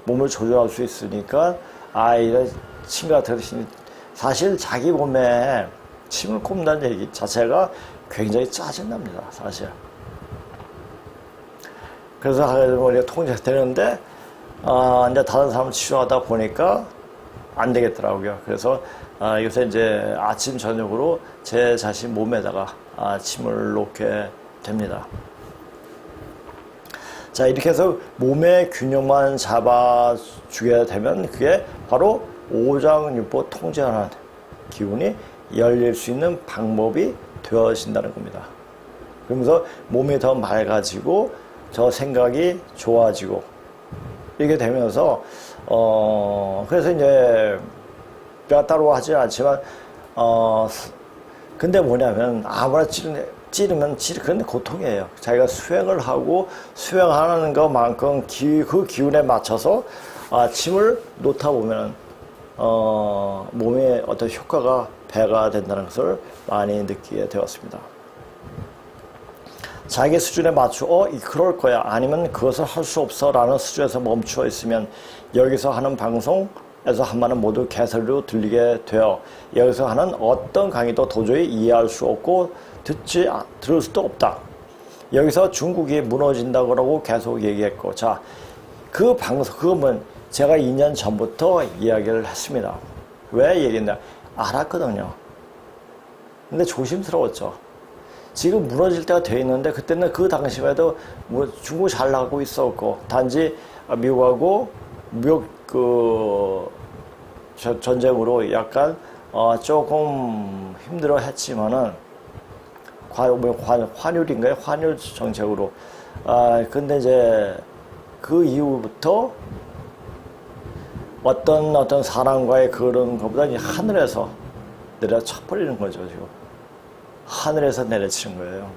몸을 조절할 수 있으니까 이런 침 같은 사실 자기 몸에 침을 꼽는다는 얘기 자체가 굉장히 짜증납니다, 사실. 그래서 통제되는데 이제 다른 사람을 치료하다 보니까 안 되겠더라고요. 그래서 요새 이제 아침 저녁으로 제 자신 몸에다가 침을 놓게 됩니다. 자, 이렇게 해서 몸의 균형만 잡아주게 되면 그게 바로 오장육부 통제하는 기운이 열릴 수 있는 방법이 되어진다는 겁니다. 그러면서 몸이 더 맑아지고 저 생각이 좋아지고 이렇게 되면서 그래서 이제 제가 따로 하지 않지만 근데 뭐냐면 아무나 찌르면 그런데 고통이에요. 자기가 수행을 하고 수행하는 것만큼 그 기운에 맞춰서 침을 놓다 보면 몸에 어떤 효과가 배가 된다는 것을 많이 느끼게 되었습니다. 자기 수준에 맞추어 그럴 거야 아니면 그것을 할 수 없어 라는 수준에서 멈추어 있으면 여기서 하는 방송에서 한 말은 모두 개소리로 들리게 되어 여기서 하는 어떤 강의도 도저히 이해할 수 없고 들을 수도 없다. 여기서 중국이 무너진다고 계속 얘기했고 자, 그 방송 그건 제가 2년 전부터 이야기를 했습니다. 왜 얘기했냐? 알았거든요. 근데 조심스러웠죠. 지금 무너질 때가 돼 있는데 그때는 그 당시에도 중국이 잘 나가고 있었고 단지 미국하고 무역 전쟁으로 약간 조금 힘들어 했지만은 환율인가요? 환율 정책으로 근데 이제 그 이후부터 어떤 사람과의 그런 것보다 하늘에서 내려쳐버리는 거죠, 지금. 하늘에서 내려치는 거예요.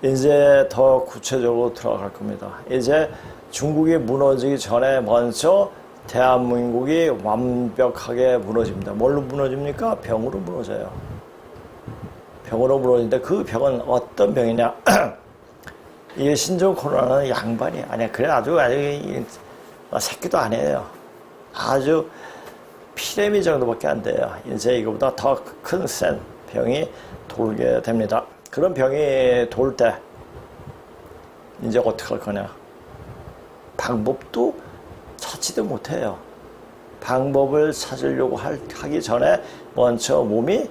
이제 더 구체적으로 들어갈 겁니다. 이제 중국이 무너지기 전에 먼저 대한민국이 완벽하게 무너집니다. 뭘로 무너집니까? 병으로 무너져요. 병으로 무너지는데 그 병은 어떤 병이냐? 이게 신종 코로나는 양반이 아니야. 그래 아주 새끼도 아니에요. 아주 피레미 정도밖에 안 돼요. 이제 이거보다 더 큰 센 병이 돌게 됩니다. 그런 병이 돌 때 이제 어떻게 할 거냐? 방법도 찾지도 못해요. 방법을 찾으려고 하기 전에 먼저 몸이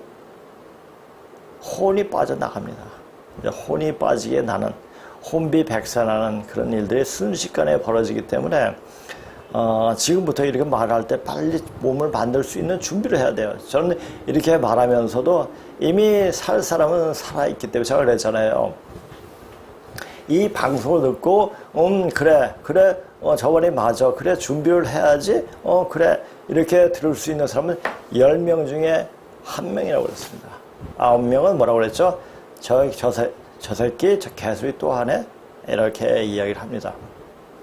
혼이 빠져나갑니다. 혼이 빠지게 나는 혼비백산하는 그런 일들이 순식간에 벌어지기 때문에 지금부터 이렇게 말할 때 빨리 몸을 만들 수 있는 준비를 해야 돼요. 저는 이렇게 말하면서도 이미 살 사람은 살아있기 때문에 제가 그랬잖아요. 이 방송을 듣고 그래 저번에 맞아. 그래, 준비를 해야지. 그래. 이렇게 들을 수 있는 사람은 10명 중에 1명이라고 그랬습니다. 9명은 뭐라고 그랬죠? 저 새끼, 저 개소리 또 하네? 이렇게 이야기를 합니다.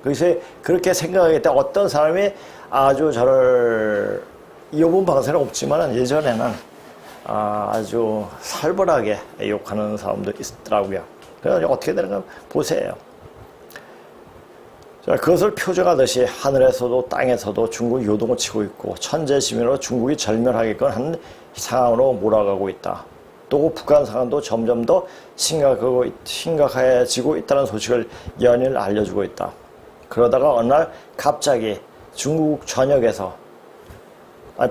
그래서 그렇게 생각하기 때문에 어떤 사람이 아주 저를, 이번 방송은 없지만 예전에는 아주 살벌하게 욕하는 사람도 있더라고요. 그래서 어떻게 되는가 보세요. 자, 그것을 표정하듯이 하늘에서도 땅에서도 중국이 요동을 치고 있고 천재지변으로 중국이 절멸하게끔 하는 상황으로 몰아가고 있다. 또 북한 상황도 점점 더 심각해지고 있다는 소식을 연일 알려주고 있다. 그러다가 어느 날 갑자기 중국 전역에서,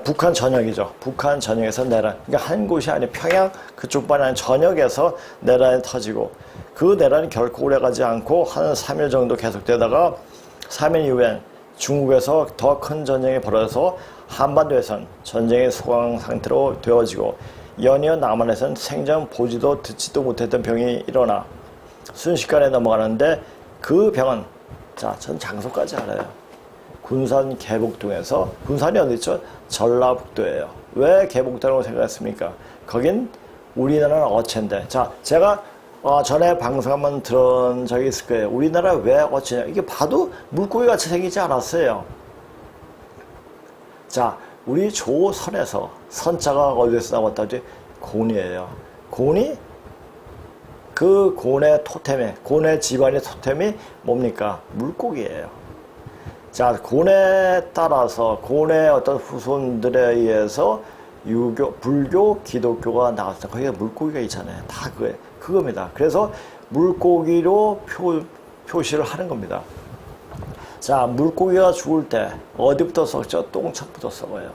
북한 전역이죠. 북한 전역에서 내란, 그러니까 한 곳이 아니라 평양 그쪽만이 아니라 전역에서 내란이 터지고, 그 내란이 결코 오래가지 않고 한 3일 정도 계속되다가 3일 이후엔 중국에서 더 큰 전쟁이 벌어져서 한반도에선 전쟁의 소강 상태로 되어지고, 연이어 남한에선 생전 보지도 듣지도 못했던 병이 일어나 순식간에 넘어가는데, 그 병은, 자, 전 장소까지 알아요. 군산 계곡동에서, 군산이 어디 있죠? 전라북도예요. 왜 계곡동이라고 생각했습니까? 거긴 우리나라는 어체인데, 자, 제가 전에 방송 한번 들은 적이 있을 거예요. 우리나라 왜 어체냐? 이게 봐도 물고기 같이 생기지 않았어요. 자, 우리 조선에서 선자가 어디에서 나왔다 하지? 곤이에요. 곤이, 그 곤의 토템이, 곤의 집안의 토템이 뭡니까? 물고기예요. 자, 곤에 따라서 곤의 어떤 후손들에 의해서 유교, 불교, 기독교가 나왔어요. 거기에 물고기가 있잖아요. 다 그겁니다. 그래서 물고기로 표시를 하는 겁니다. 자, 물고기가 죽을 때 어디부터 썩죠? 똥창부터 썩어요.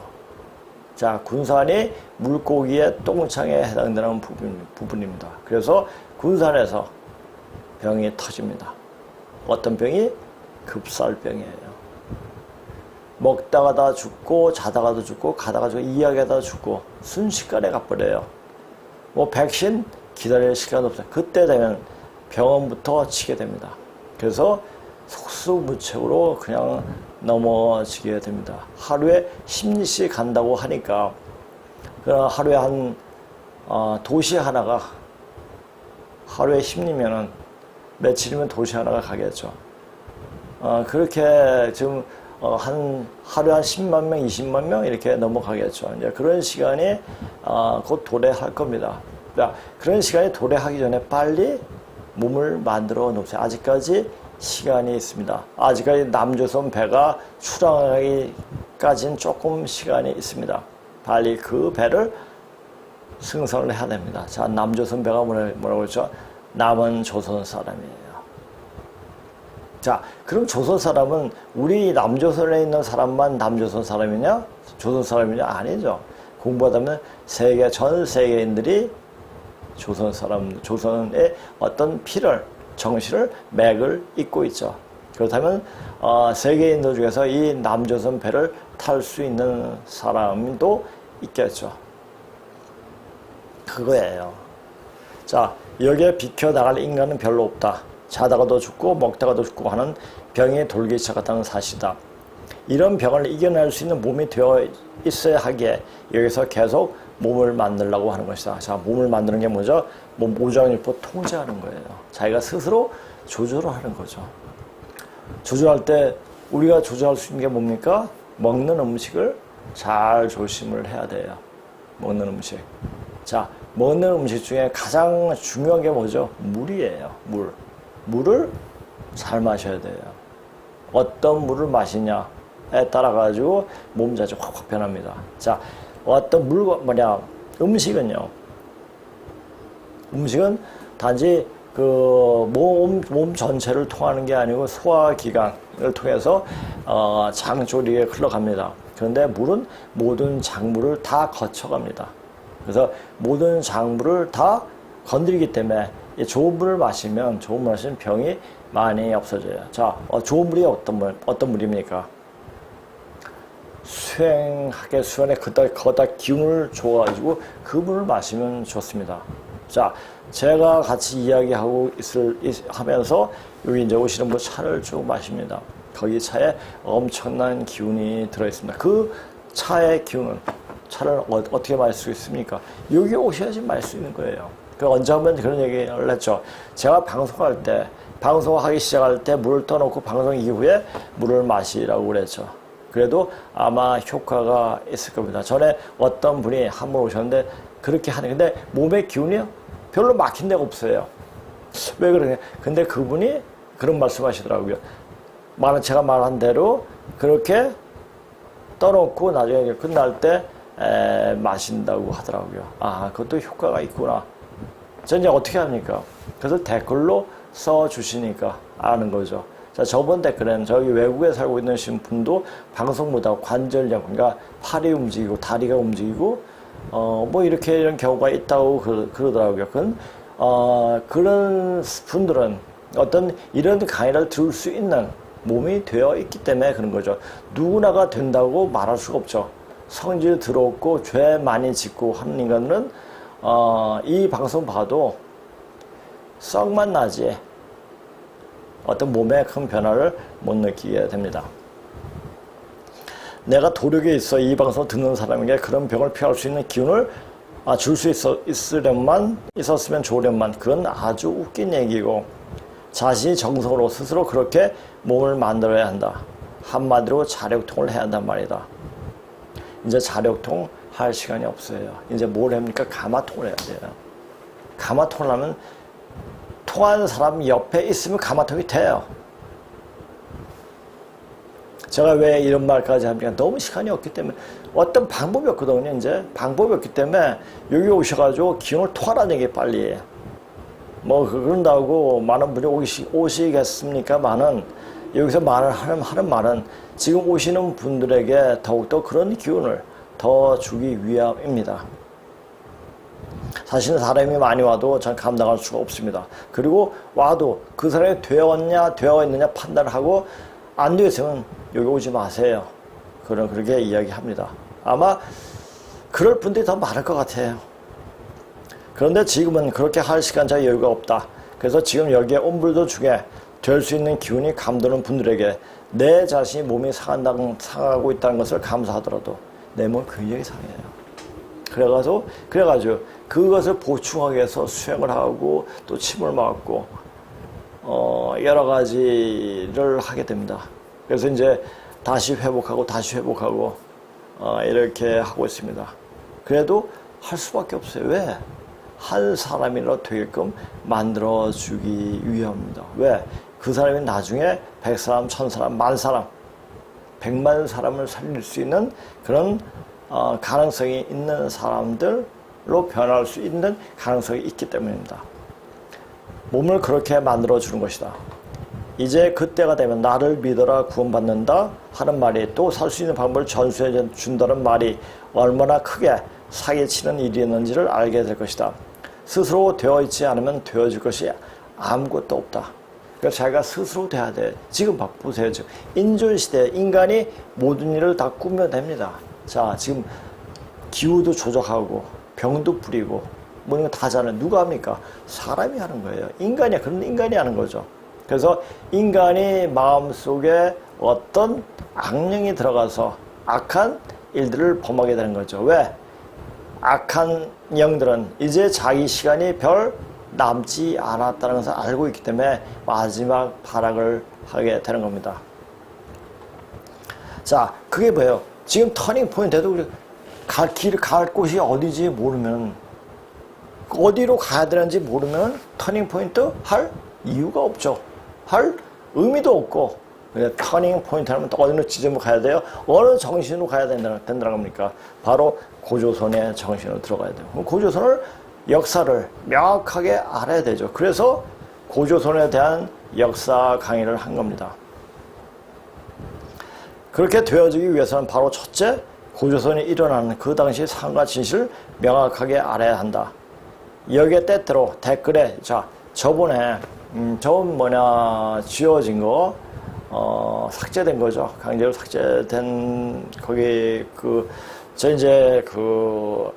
자, 군산이 물고기의 똥창에 해당되는 부분입니다. 그래서 군산에서 병이 터집니다. 어떤 병이? 급살병이에요. 먹다가 다 죽고, 자다가도 죽고, 가다가 죽고, 이야기하다가 죽고, 순식간에 가버려요. 뭐 백신 기다릴 시간 없어요. 그때 되면 병원부터 치게 됩니다. 그래서 속수무책으로 그냥 넘어지게 됩니다. 하루에 10리씩 간다고 하니까, 하루에 도시 하나가, 하루에 10리면은 며칠이면 도시 하나가 가겠죠. 그렇게 지금 하루에 한 10만 명, 20만 명 이렇게 넘어가겠죠. 이제 그런 시간이 곧 도래할 겁니다. 그런 시간이 도래하기 전에 빨리 몸을 만들어 놓으세요. 아직까지 시간이 있습니다. 아직까지 남조선 배가 출항하기까지는 조금 시간이 있습니다. 빨리 그 배를 승선을 해야 됩니다. 자, 남조선 배가 뭐라고 했죠? 남은 조선 사람이에요. 자, 그럼 조선 사람은 우리 남조선에 있는 사람만 남조선 사람이냐? 조선 사람이냐? 아니죠. 공부하다 보면 전 세계인들이 조선 사람, 조선의 어떤 피를, 정신을, 맥을 잇고 있죠. 그렇다면 세계인들 중에서 이 남조선 배를 탈 수 있는 사람도 있겠죠. 그거예요. 자, 여기에 비켜나갈 인간은 별로 없다. 자다가도 죽고 먹다가도 죽고 하는 병이 돌기 시작했다는 사실이다. 이런 병을 이겨낼 수 있는 몸이 되어 있어야 하기에 여기서 계속 몸을 만들려고 하는 것이다. 자, 몸을 만드는 게 뭐죠? 오장육부 통제하는 거예요. 자기가 스스로 조절을 하는 거죠. 조절할 때 우리가 조절할 수 있는 게 뭡니까? 먹는 음식을 잘 조심을 해야 돼요. 먹는 음식. 자, 먹는 음식 중에 가장 중요한 게 뭐죠? 물이에요. 물. 물을 잘 마셔야 돼요. 어떤 물을 마시냐에 따라 가지고 몸 자체 확 변합니다. 자, 어떤 음식은요. 음식은 단지 그 몸 전체를 통하는 게 아니고 소화기관을 통해서 장 쪽에 흘러갑니다. 그런데 물은 모든 작물을 다 거쳐갑니다. 그래서 모든 작물을 다 건드리기 때문에 좋은 물을 마시면 병이 많이 없어져요. 자, 좋은 물이 어떤 물입니까? 수연에 거다 기운을 줘가지고 그 물을 마시면 좋습니다. 자, 제가 같이 이야기하고 하면서 여기 이제 오시는 분 차를 쭉 마십니다. 거기 차에 엄청난 기운이 들어있습니다. 그 차의 기운은 차를 어떻게 마실 수 있습니까? 여기 오셔야지 마실 수 있는 거예요. 그 언제 한번 그런 얘기를 했죠. 제가 방송할 때, 방송하기 시작할 때 물을 떠놓고 방송 이후에 물을 마시라고 그랬죠. 그래도 아마 효과가 있을 겁니다. 전에 어떤 분이 한 번 오셨는데 그렇게 하는, 근데 몸의 기운이 별로 막힌 데가 없어요. 왜 그러냐. 근데 그분이 그런 말씀 하시더라고요. 제가 말한 대로 그렇게 떠놓고 나중에 끝날 때 마신다고 하더라고요. 아, 그것도 효과가 있구나. 전 이제 어떻게 합니까? 그래서 댓글로 써주시니까 아는 거죠. 자, 저번 댓글에는 저기 외국에 살고 있는 분도 방송보다 관절염, 그러니까 팔이 움직이고 다리가 움직이고 뭐 이렇게 이런 경우가 있다고 그러더라고요. 그런 분들은 어떤 이런 강의를 들을 수 있는 몸이 되어 있기 때문에 그런 거죠. 누구나가 된다고 말할 수가 없죠. 성질 더럽고 죄 많이 짓고 하는 인간은 이 방송 봐도 썩만 나지 어떤 몸에 큰 변화를 못 느끼게 됩니다. 내가 도력이 있어 이 방송 듣는 사람에게 그런 병을 피할 수 있는 기운을 줄 수 있었으면 좋으련만 그건 아주 웃긴 얘기고 자신이 정성으로 스스로 그렇게 몸을 만들어야 한다. 한마디로 자력통을 해야 한단 말이다. 이제 자력통 할 시간이 없어요. 이제 뭘 합니까? 가마통을 해야 돼요. 가마통을 하면 통하는 사람 옆에 있으면 가마통이 돼요. 제가 왜 이런 말까지 합니까? 너무 시간이 없기 때문에 어떤 방법이 없거든요. 이제 방법이 없기 때문에 여기 오셔가지고 기운을 통하라는 얘기 빨리. 뭐 그런다고 많은 분이 오시겠습니까만은 여기서 하는 말은 지금 오시는 분들에게 더욱더 그런 기운을 더 주기 위함입니다. 사실은 사람이 많이 와도 전 감당할 수가 없습니다. 그리고 와도 그 사람이 되어 있느냐 판단을 하고 안 되어 있으면 여기 오지 마세요. 그렇게 이야기합니다. 아마 그럴 분들이 더 많을 것 같아요. 그런데 지금은 그렇게 할 시간적 여유가 없다. 그래서 지금 여기에 온 분들 중에 될 수 있는 기운이 감도는 분들에게 내 자신이 몸이 상하고 있다는 것을 감사하더라도 내 몸이 굉장히 상해요. 그래가지고 그것을 보충하기 위해서 수행을 하고 또 침을 맞고 여러 가지를 하게 됩니다. 그래서 이제 다시 회복하고 이렇게 하고 있습니다. 그래도 할 수밖에 없어요. 왜? 한 사람이라도 되게끔 만들어주기 위함입니다. 왜? 그 사람이 나중에 100사람, 1000사람, 10,000사람, 100만 사람을 살릴 수 있는 그런 가능성이 있는 사람들로 변할 수 있는 가능성이 있기 때문입니다. 몸을 그렇게 만들어주는 것이다. 이제 그때가 되면 나를 믿어라 구원받는다 하는 말이 또 살 수 있는 방법을 전수해 준다는 말이 얼마나 크게 사기치는 일이었는지를 알게 될 것이다. 스스로 되어 있지 않으면 되어질 것이 아무것도 없다. 그래서 자기가 스스로 돼야 돼. 지금 보세요. 지금 인존시대 인간이 모든 일을 다 꾸며냅니다. 자, 지금 기후도 조작하고 병도 뿌리고 뭐 이런 거 다 하잖아요. 누가 합니까? 사람이 하는 거예요. 그런 인간이 하는 거죠. 그래서 인간이 마음속에 어떤 악령이 들어가서 악한 일들을 범하게 되는 거죠. 왜? 악한 영들은 이제 자기 시간이 별 남지 않았다는 것을 알고 있기 때문에 마지막 발악을 하게 되는 겁니다. 자, 그게 뭐예요? 지금 터닝 포인트에도 길을 갈 곳이 어디지 모르면, 어디로 가야 되는지 모르면 터닝 포인트 할 이유가 없죠. 할 의미도 없고, 터닝 포인트 하면 또 어디로 지점으로 가야 돼요? 어느 정신으로 가야 된다는 겁니까? 바로 고조선의 정신으로 들어가야 돼요. 고조선을 역사를 명확하게 알아야 되죠. 그래서 고조선에 대한 역사 강의를 한 겁니다. 그렇게 되어지기 위해서는 바로 첫째, 고조선이 일어나는 그 당시 상황과 진실을 명확하게 알아야 한다. 여기에 때때로 댓글에 저번에 지워진 거 삭제된 거죠. 강제로 삭제된 거기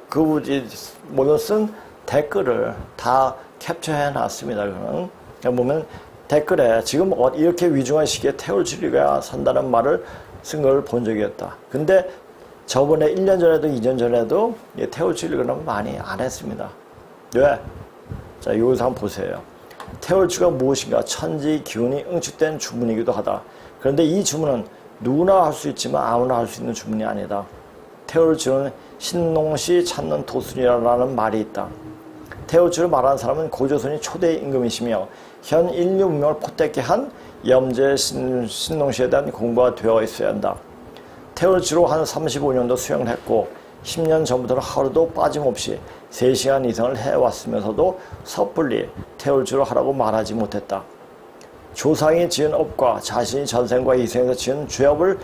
그분이 모두 쓴 댓글을 다 캡처해 놨습니다. 그거는 보면 댓글에 지금 이렇게 위중한 시기에 태울 줄이야 산다는 말을 쓴 걸 본 적이 없다. 근데 저번에 1년 전에도 2년 전에도 태울 줄이는 많이 안 했습니다. 왜? 자, 여기서 한번 보세요. 태울주가 무엇인가? 천지 기운이 응축된 주문이기도 하다. 그런데 이 주문은 누구나 할 수 있지만 아무나 할 수 있는 주문이 아니다. 태울주는 신농시 찾는 도순이라는 말이 있다. 태울주를 말하는 사람은 고조선이 초대 임금이시며 현 인류 문명을 포착케 한 염제 신농시에 대한 공부가 되어 있어야 한다. 태울주로 한 35년도 수행을 했고 10년 전부터는 하루도 빠짐없이 3시간 이상을 해왔으면서도 섣불리 태울주로 하라고 말하지 못했다. 조상이 지은 업과 자신이 전생과 이생에서 지은 죄업을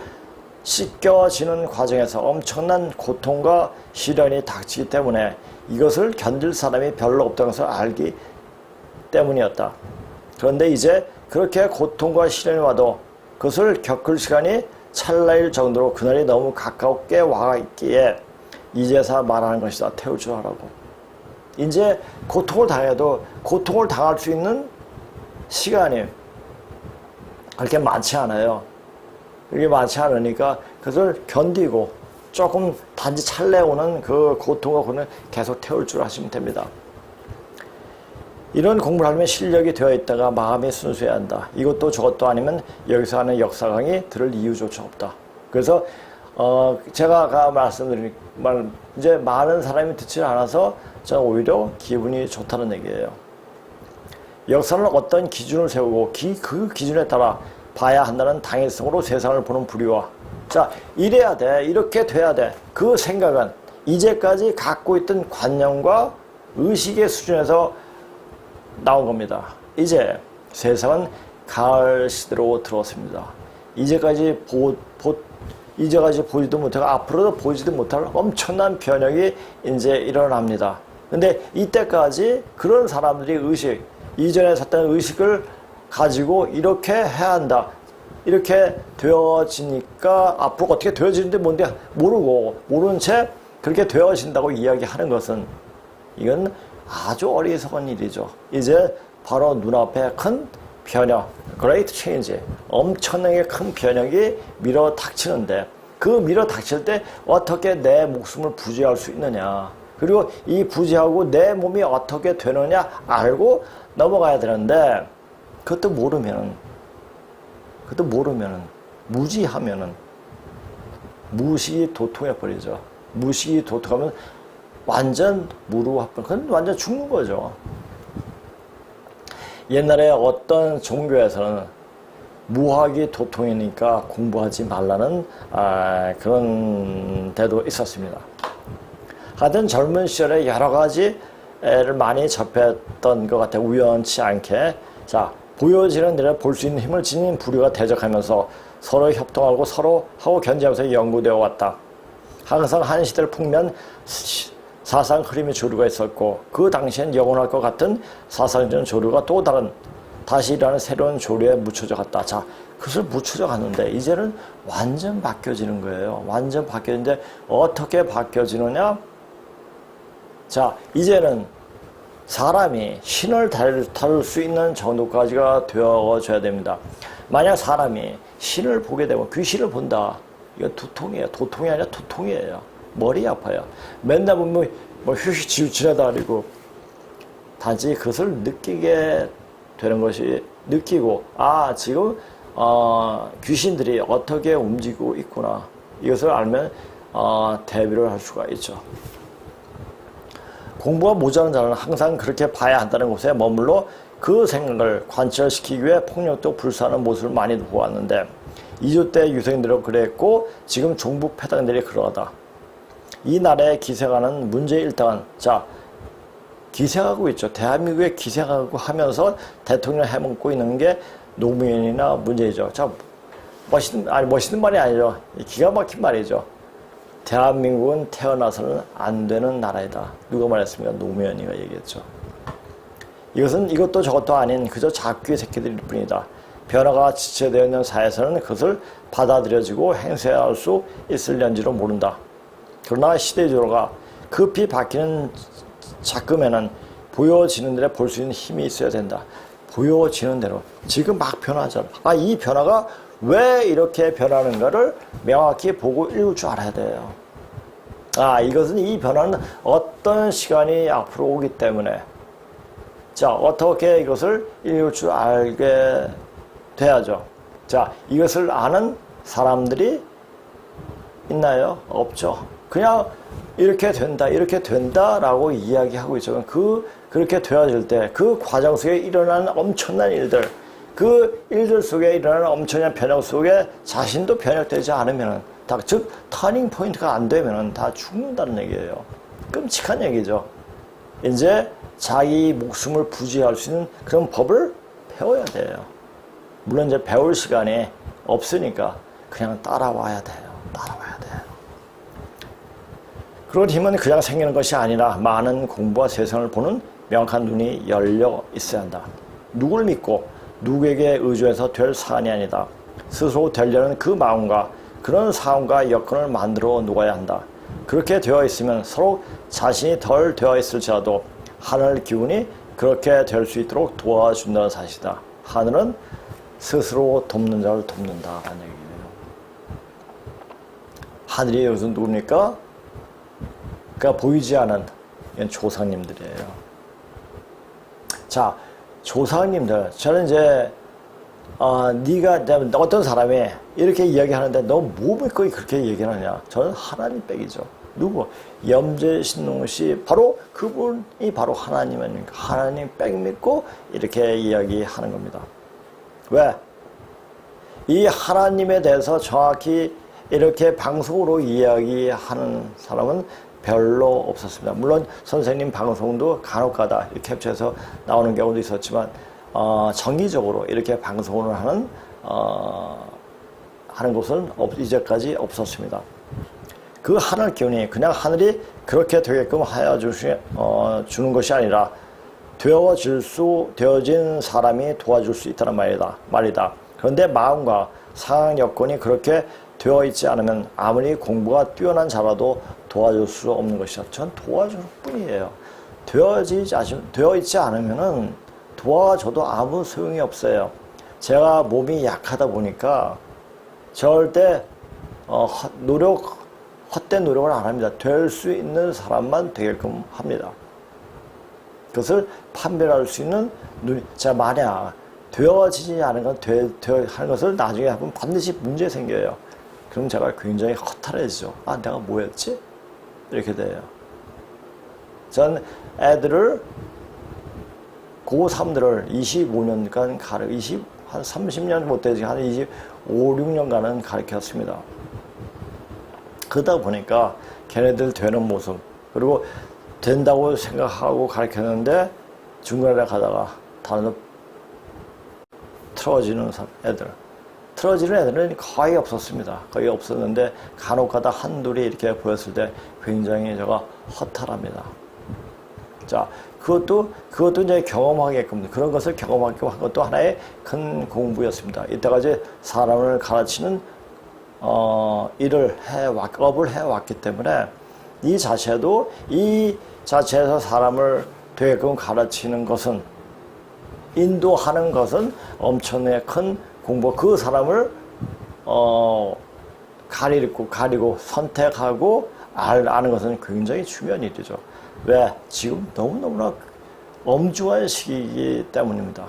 씻겨지는 과정에서 엄청난 고통과 시련이 닥치기 때문에 이것을 견딜 사람이 별로 없다는 것을 알기 때문이었다. 그런데 이제 그렇게 고통과 시련이 와도 그것을 겪을 시간이 찰나일 정도로 그날이 너무 가깝게 와 있기에 이제서 말하는 것이다. 태울주 하라고. 이제 고통을 당해도 고통을 당할 수 있는 시간이 그렇게 많지 않아요. 그렇게 많지 않으니까 그것을 견디고 조금 단지 찰나에 오는 그 고통과 고통을 계속 태울 줄 하시면 됩니다. 이런 공부를 하려면 실력이 되어 있다가 마음이 순수해야 한다. 이것도 저것도 아니면 여기서 하는 역사 강의 들을 이유조차 없다. 그래서 제가 아까 말씀드린 말 이제 많은 사람이 듣지 않아서 저는 오히려 기분이 좋다는 얘기예요. 역사는 어떤 기준을 세우고 그 기준에 따라 봐야 한다는 당위성으로 세상을 보는 부류와 자 이래야 돼 이렇게 돼야 돼 그 생각은 이제까지 갖고 있던 관념과 의식의 수준에서 나온 겁니다. 이제 세상은 가을 시대로 들어왔습니다. 이제까지 보지도 못하고 앞으로도 보지도 못할 엄청난 변혁이 이제 일어납니다. 근데 이때까지 그런 사람들이 이전에 샀던 의식을 가지고 이렇게 해야 한다. 이렇게 되어지니까 앞으로 어떻게 되어지는데 뭔데 모르는 채 그렇게 되어진다고 이야기하는 것은 이건 아주 어리석은 일이죠. 이제 바로 눈앞에 큰 변혁, great change, 엄청나게 큰 변혁이 밀어 닥치는데 그 밀어 닥칠 때 어떻게 내 목숨을 부지할 수 있느냐 그리고 이 부지하고 내 몸이 어떻게 되느냐 알고 넘어가야 되는데 그것도 모르면은 무지하면은 무식이 도통해버리죠. 무식이 도통하면 완전 그건 완전 죽는 거죠. 옛날에 어떤 종교에서는 무학이 도통이니까 공부하지 말라는 그런 데도 있었습니다. 하여튼 젊은 시절에 여러 가지를 많이 접했던 것 같아요. 우연치 않게. 자, 보여지는 일을 볼 수 있는 힘을 지닌 부류가 대적하면서 서로 협동하고 서로 하고 견제하면서 연구되어 왔다. 항상 한 시대를 풍미한 사상 흐름의 조류가 있었고 그 당시엔 영원할 것 같은 사상적인 조류가 또 다른 다시 일어나는 새로운 조류에 묻혀져 갔다. 자, 그것을 묻혀져 갔는데 이제는 완전 바뀌어지는 거예요. 완전 바뀌어지는데 어떻게 바뀌어지느냐? 자, 이제는 사람이 신을 다룰 수 있는 정도까지가 되어져야 됩니다. 만약 사람이 신을 보게 되면 귀신을 본다. 이거 두통이에요. 도통이 아니라 두통이에요. 머리 아파요. 맨날 보면 휴식 지나다니고 단지 그것을 느끼게 되는 것이 느끼고 지금 귀신들이 어떻게 움직이고 있구나. 이것을 알면 대비를 할 수가 있죠. 공부가 모자란 자는 항상 그렇게 봐야 한다는 곳에 머물러 그 생각을 관철시키기 위해 폭력도 불사하는 모습을 많이 보았는데 2조 때 유생들은 그랬고 지금 종북 패당들이 그러하다. 이 나라에 기생하는 문제 일당은 기생하고 있죠. 대한민국에 기생하고 하면서 대통령을 해먹고 있는 게 노무현이나 문재인이죠. 자, 멋있는 말이 아니죠. 기가 막힌 말이죠. 대한민국은 태어나서는 안 되는 나라이다. 누가 말했습니까? 노무현이가 얘기했죠. 이것도 저것도 아닌 그저 작귀의 새끼들일 뿐이다. 변화가 지체되어 있는 사회에서는 그것을 받아들여지고 행세할 수 있을런지도 모른다. 그러나 시대의 조로가 급히 바뀌는 작금에는 보여지는 데를 볼 수 있는 힘이 있어야 된다. 보여지는 대로 지금 막 변하잖아. 이 변화가 왜 이렇게 변하는가를 명확히 보고 읽을 줄 알아야 돼요. 이것은 이 변화는 어떤 시간이 앞으로 오기 때문에 자, 어떻게 이것을 읽을 줄 알게 돼야죠. 자, 이것을 아는 사람들이 있나요? 없죠. 그냥 이렇게 된다라고 이야기하고 있지만 그렇게 되어질 때 그 과정 속에 일어나는 엄청난 일들, 그 일들 속에 일어나는 엄청난 변형 속에 자신도 변혁되지 않으면은, 즉, 터닝 포인트가 안 되면은 다 죽는다는 얘기예요. 끔찍한 얘기죠. 이제 자기 목숨을 부지할 수 있는 그런 법을 배워야 돼요. 물론 이제 배울 시간이 없으니까 그냥 따라와야 돼요. 그런 힘은 그냥 생기는 것이 아니라 많은 공부와 세상을 보는 명확한 눈이 열려 있어야 한다. 누굴 믿고 누구에게 의존해서 될 사안이 아니다. 스스로 되려는 그 마음과 그런 상황과 여건을 만들어 놓아야 한다. 그렇게 되어 있으면 서로 자신이 덜 되어 있을지라도 하늘 기운이 그렇게 될 수 있도록 도와준다는 사실이다. 하늘은 스스로 돕는 자를 돕는다라는 얘기예요. 하늘이 여기서 누굽니까? 그러니까 보이지 않은 조상님들이에요. 자, 조상님들, 저는 이제 네가 어떤 사람이 이렇게 이야기하는데 너 뭐 믿고 그렇게 얘기하느냐? 저는 하나님 백이죠. 누구? 염제신농씨, 바로 그분이 바로 하나님 아닙니까? 하나님 백 믿고 이렇게 이야기하는 겁니다. 왜? 이 하나님에 대해서 정확히 이렇게 방송으로 이야기하는 사람은 별로 없었습니다. 물론 선생님 방송도 간혹가다 이렇게 캡처해서 나오는 경우도 있었지만 정기적으로 이렇게 방송을 하는 곳은 이제까지 없었습니다. 그 하늘 기운이 그냥 하늘이 그렇게 되게끔 하여 주는 것이 아니라 되어진 사람이 도와줄 수 있다는 말이다. 그런데 마음과 상황 여건이 그렇게 되어 있지 않으면 아무리 공부가 뛰어난 자라도 도와줄 수 없는 것이다. 전 도와줄 뿐이에요. 되어 있지 않으면은 도와줘도 아무 소용이 없어요. 제가 몸이 약하다 보니까 절대 헛된 노력을 안 합니다. 될 수 있는 사람만 되게끔 합니다. 그것을 판별할 수 있는 제가 만약 되어지지 않은 건 하는 것을 나중에 하면 반드시 문제 생겨요. 그럼 제가 굉장히 허탈해지죠. 내가 뭐였지? 이렇게 돼요. 전 애들을 고3들을 25년간 한 30년 못되지 한 25, 6년간은 가르쳤습니다. 그러다 보니까 걔네들 되는 모습, 그리고 된다고 생각하고 가르쳤는데 중간에 가다가 다른 틀어지는 애들. 틀어지는 애들은 거의 없었습니다. 거의 없었는데 간혹가다 한둘이 이렇게 보였을 때 굉장히 제가 허탈합니다. 자, 그것도 이제 경험하게끔, 그런 것을 경험하게끔 한 것도 하나의 큰 공부였습니다. 이때까지 사람을 가르치는 업을 해왔기 때문에 이 자체에서 사람을 되게끔 가르치는 것은, 인도하는 것은 엄청나게 큰 공부, 그 사람을 가리고 선택하고 아는 것은 굉장히 중요한 일이죠. 왜? 지금 너무너무나 엄중한 시기이기 때문입니다.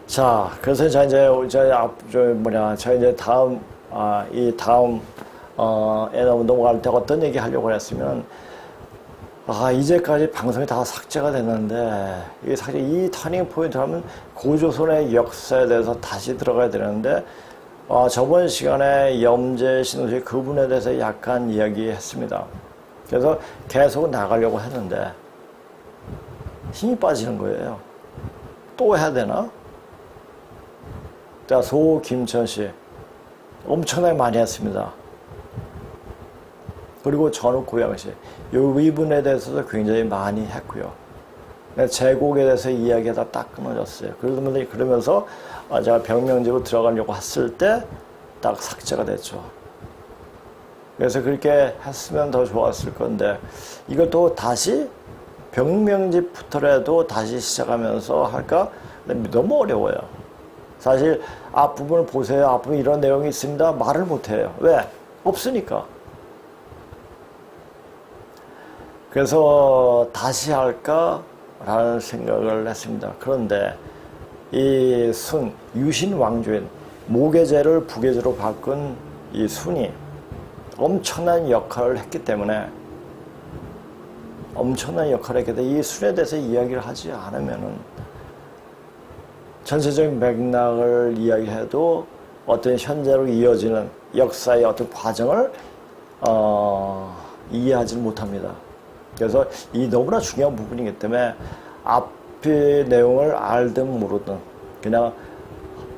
자, 그래서 저 이제 다음에 넘어갈 때 어떤 얘기 하려고 했으면, 이제까지 방송이 다 삭제가 됐는데, 이 터닝 포인트 하면 고조선의 역사에 대해서 다시 들어가야 되는데, 저번 시간에 염제신우씨 그분에 대해서 약간 이야기했습니다. 그래서 계속 나가려고 했는데, 힘이 빠지는 거예요. 또 해야 되나? 자, 소김천씨. 엄청나게 많이 했습니다. 그리고 전욱 고양씨. 이분에 대해서도 굉장히 많이 했고요. 제곡에 대해서 이야기가 딱 끊어졌어요. 그러면서 제가 병명지로 들어가려고 했을 때 딱 삭제가 됐죠. 그래서 그렇게 했으면 더 좋았을 건데, 이것도 다시 병명집부터라도 다시 시작하면서 할까? 너무 어려워요. 사실 앞부분을 보세요. 앞부분 이런 내용이 있습니다. 말을 못해요. 왜? 없으니까. 그래서 다시 할까라는 생각을 했습니다. 그런데 이 순, 유신 왕조인 모계제를 부계제로 바꾼 이 순이 엄청난 역할을 했기 때문에 이 순에 대해서 이야기를 하지 않으면은 전체적인 맥락을 이야기해도 어떤 현재로 이어지는 역사의 어떤 과정을 이해하지 못합니다. 그래서 이 너무나 중요한 부분이기 때문에 앞의 내용을 알든 모르든 그냥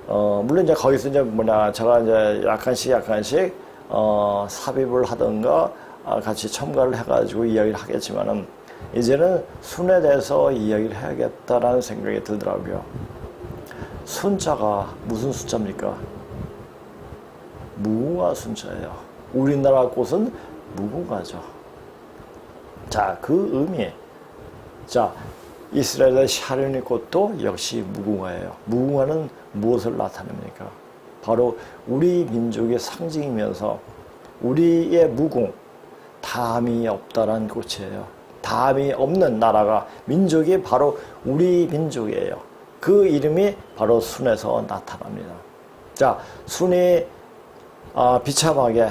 물론 이제 거기서 이제 제가 이제 약간씩 삽입을 하던가 같이 첨가를 해가지고 이야기를 하겠지만은 이제는 순에 대해서 이야기를 해야겠다라는 생각이 들더라고요. 순자가 무슨 숫자입니까? 무궁화 순자예요. 우리나라 꽃은 무궁화죠. 자, 그 의미. 자, 이스라엘의 샤르니 꽃도 역시 무궁화예요. 무궁화는 무엇을 나타냅니까? 바로 우리 민족의 상징이면서 우리의 무궁, 다함이 없다라는 꽃이에요. 다함이 없는 나라가, 민족이 바로 우리 민족이에요. 그 이름이 바로 순에서 나타납니다. 자, 순이 비참하게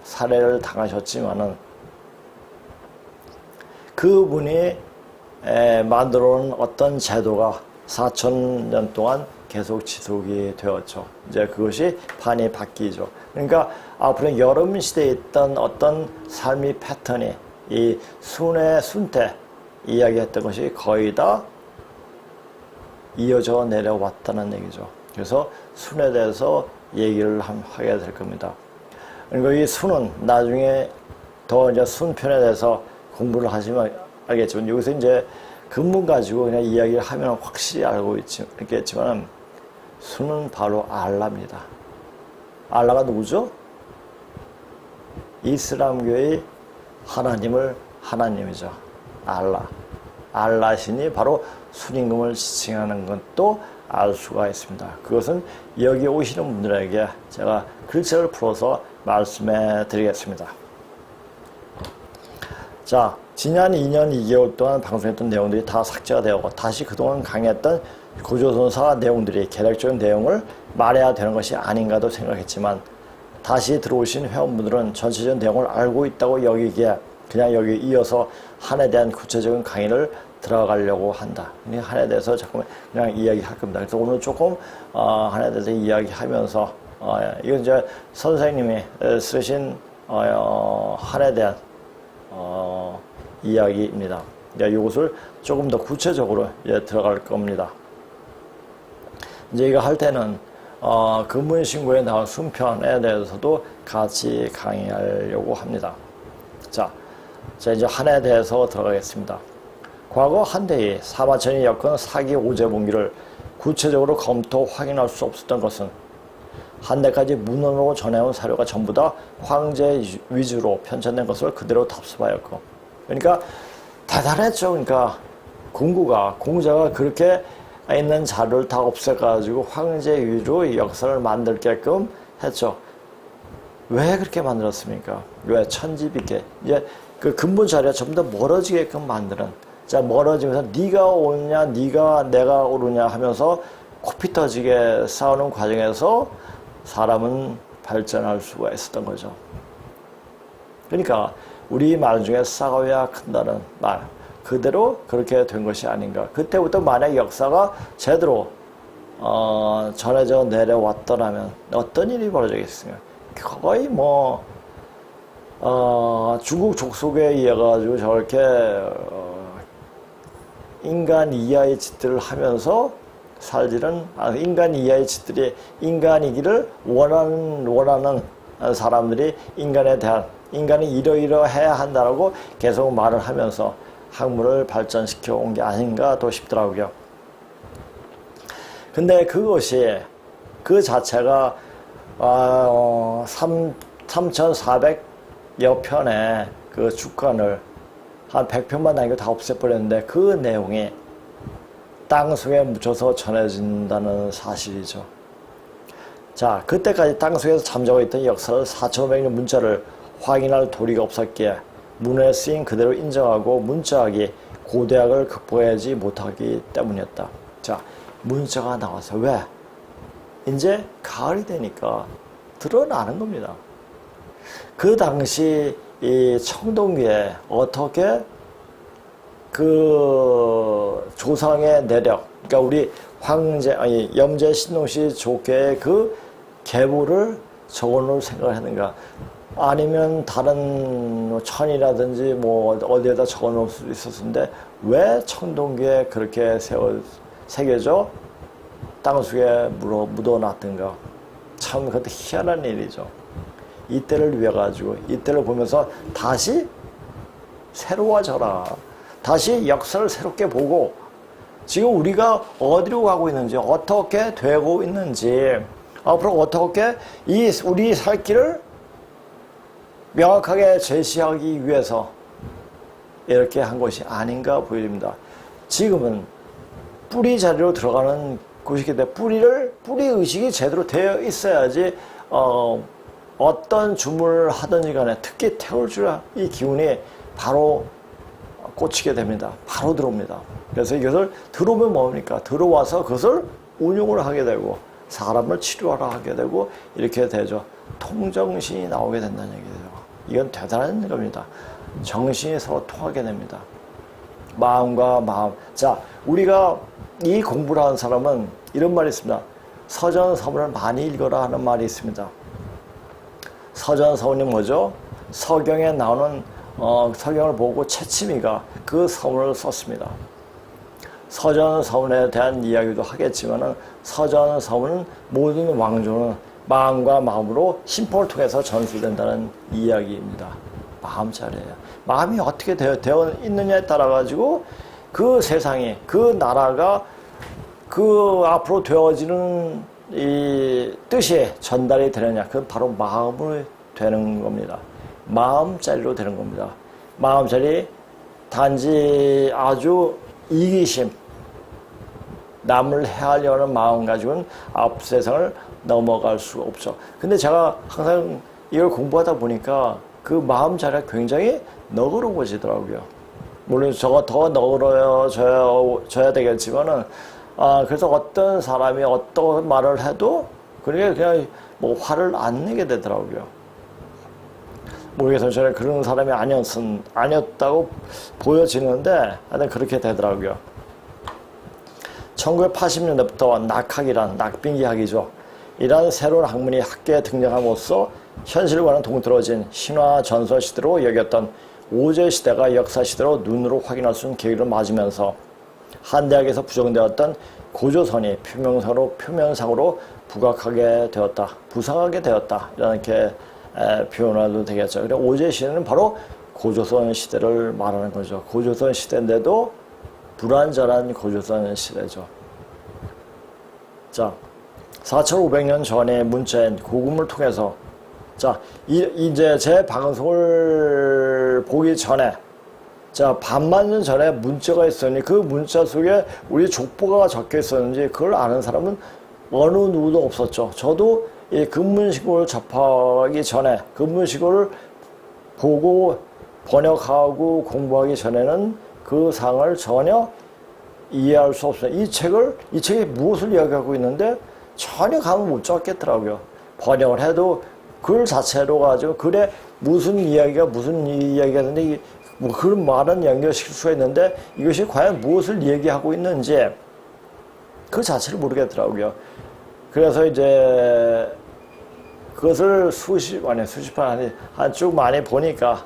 살해를 당하셨지만은 그분이 만들어 온 어떤 제도가 4,000년 동안 계속 지속이 되었죠. 이제 그것이 판이 바뀌죠. 그러니까 앞으로 여름 시대에 있던 어떤 삶의 패턴이 이 순때 이야기했던 것이 거의 다 이어져 내려왔다는 얘기죠. 그래서 순에 대해서 얘기를 하게 될 겁니다. 그리고 이 순은 나중에 더 이제 순편에 대해서 공부를 하시면 알겠지만 여기서 이제 근문 가지고 그냥 이야기를 하면 확실히 알고 있겠지만 순은 바로 알라입니다. 알라가 누구죠? 이슬람교의 하나님이죠. 알라신이 바로 순임금을 지칭하는 것도 알 수가 있습니다. 그것은 여기 오시는 분들에게 제가 글자를 풀어서 말씀해 드리겠습니다. 자, 지난 2년 2개월 동안 방송했던 내용들이 다 삭제가 되었고 다시 그동안 강의했던 고조선사 내용들이 계략적인 내용을 말해야 되는 것이 아닌가도 생각했지만 다시 들어오신 회원분들은 전체적인 내용을 알고 있다고 여기기에 그냥 여기 이어서 한에 대한 구체적인 강의를 들어가려고 한다. 한에 대해서 자꾸 그냥 이야기할 겁니다. 그래서 오늘 조금 한에 대해서 이야기하면서 이건 이제 선생님이 쓰신 한에 대한 이야기입니다. 이것을 조금 더 구체적으로 이제 들어갈 겁니다. 이제 이거 할 때는 근문신고에 나온 순편에 대해서도 같이 강의하려고 합니다. 자 이제 한에 대해서 들어가겠습니다. 과거 한대의 사마천이 엮은 사기 오제분기를 구체적으로 검토 확인할 수 없었던 것은 한대까지 문헌으로 전해온 사료가 전부 다 황제 위주로 편찬된 것을 그대로 답습하였고, 그러니까 대단했죠. 그러니까 공자가 그렇게 있는 자료를 다 없애가지고 황제 위주로 역사를 만들게끔 했죠. 왜 그렇게 만들었습니까? 왜 천지비게 이제 그 근본 자리가 전부 다 멀어지게끔 만드는, 자 멀어지면서 네가 옳냐 내가 옳으냐 하면서 코피 터지게 싸우는 과정에서 사람은 발전할 수가 있었던 거죠. 그러니까 우리 말 중에 싸워야 큰다는 말 그대로 그렇게 된 것이 아닌가. 그때부터 만약 역사가 제대로 전해져 내려왔더라면 어떤 일이 벌어지겠습니까? 거의 중국 족속에 의해 가지고 저렇게 인간 이하의 짓들을 하면서 살지는 인간 이하의 짓들이 인간이기를 원하는 사람들이 인간이 이러이러해야 한다라고 계속 말을 하면서 학문을 발전시켜 온 게 아닌가 또 싶더라고요. 근데 그것이 그 자체가 3,400여 편의 그 주간을 한 100편만 남기고 다 없애버렸는데 그 내용이 땅속에 묻혀서 전해진다는 사실이죠. 자, 그때까지 땅속에서 잠자고 있던 역사를 4,500년 문자를 확인할 도리가 없었기에 문헌에 쓰인 그대로 인정하고 문자학이 고대학을 극복하지 못하기 때문이었다. 자, 문자가 나와서 왜? 이제 가을이 되니까 드러나는 겁니다. 그 당시 이 청동기에 어떻게 그 조상의 내력, 그러니까 우리 염제 신동시 조계의 그 계보를 적어놓을 생각을 했는가? 아니면 다른 천이라든지 뭐 어디에다 적어놓을 수 있었는데 왜 청동기에 그렇게 새겨져 땅속에 묻어놨던가? 참 그것도 희한한 일이죠. 이때를 위해 가지고 이때를 보면서 다시 새로워져라. 다시 역사를 새롭게 보고 지금 우리가 어디로 가고 있는지 어떻게 되고 있는지 앞으로 어떻게 우리 살 길을 명확하게 제시하기 위해서 이렇게 한 것이 아닌가 보입니다. 지금은 뿌리 자리로 들어가는 곳이기 때문에 뿌리 의식이 제대로 되어 있어야지 어떤 주문을 하든지 간에 특히 태울줄 이 기운이 바로 꽂히게 됩니다. 바로 들어옵니다. 그래서 이것을 들어오면 뭡니까? 들어와서 그것을 운용을 하게 되고 사람을 치료하러 하게 되고 이렇게 되죠. 통정신이 나오게 된다는 얘기죠. 이건 대단한 겁니다. 정신이 서로 통하게 됩니다. 마음과 마음. 자, 우리가 이 공부를 하는 사람은 이런 말이 있습니다. 서전서문을 많이 읽어라 하는 말이 있습니다. 서전서문이 뭐죠? 서경에 나오는 서경을 보고 채치미가 그 서문을 썼습니다. 서전서문에 대한 이야기도 하겠지만은 서전서문은 모든 왕조는 마음과 마음으로 신법을 통해서 전수된다는 이야기입니다. 마음자리예요. 마음이 어떻게 되어 있느냐에 따라 가지고 그 세상이 그 나라가 그 앞으로 되어지는 이 뜻이 전달이 되느냐, 그건 바로 마음으로 되는 겁니다. 마음자리로 되는 겁니다. 마음자리 단지 아주 이기심, 남을 해하려는 마음 가지고는 앞 세상을 넘어갈 수가 없죠. 근데 제가 항상 이걸 공부하다 보니까 그 마음자리가 굉장히 너그러워지더라고요. 물론 저가 더 너그러워져야 되겠지만은 그래서 어떤 사람이 어떤 말을 해도 그냥 뭐 화를 안 내게 되더라고요. 모르겠어요. 저는 그런 사람이 아니었다고 보여지는데 하여튼 그렇게 되더라고요. 1980년대부터 낙학이란 낙빙기학이죠. 이러한 새로운 학문이 학계에 등장함으로써 현실과는 동떨어진 신화 전설 시대로 여겼던 오제 시대가 역사 시대로 눈으로 확인할 수 있는 계기를 맞으면서 한 대학에서 부정되었던 고조선이 표면상으로 부각하게 되었다, 부상하게 되었다, 이렇게 표현해도 되겠죠. 그래 오제 시대는 바로 고조선 시대를 말하는 거죠. 고조선 시대인데도 불완전한 고조선 시대죠. 자, 4,500년 전의 문자인 고금을 통해서 자, 이제 제 방송을 보기 전에 자, 반만 년 전에 문자가 있었니 그 문자 속에 우리 족보가 적혀 있었는지 그걸 아는 사람은 어느 누구도 없었죠. 저도 이 금문시고를 접하기 전에 금문시고를 보고 번역하고 공부하기 전에는 그 상을 전혀 이해할 수 없어요. 이 책이 무엇을 이야기하고 있는데 전혀 감을 못 잡겠더라고요. 번역을 해도 글 자체로 가지고 글에 무슨 이야기가 있는데 뭐 그런 말은 연결시킬 수가 있는데 이것이 과연 무엇을 얘기하고 있는지 그 자체를 모르겠더라고요. 그래서 이제 그것을 수십 판 쭉 많이 보니까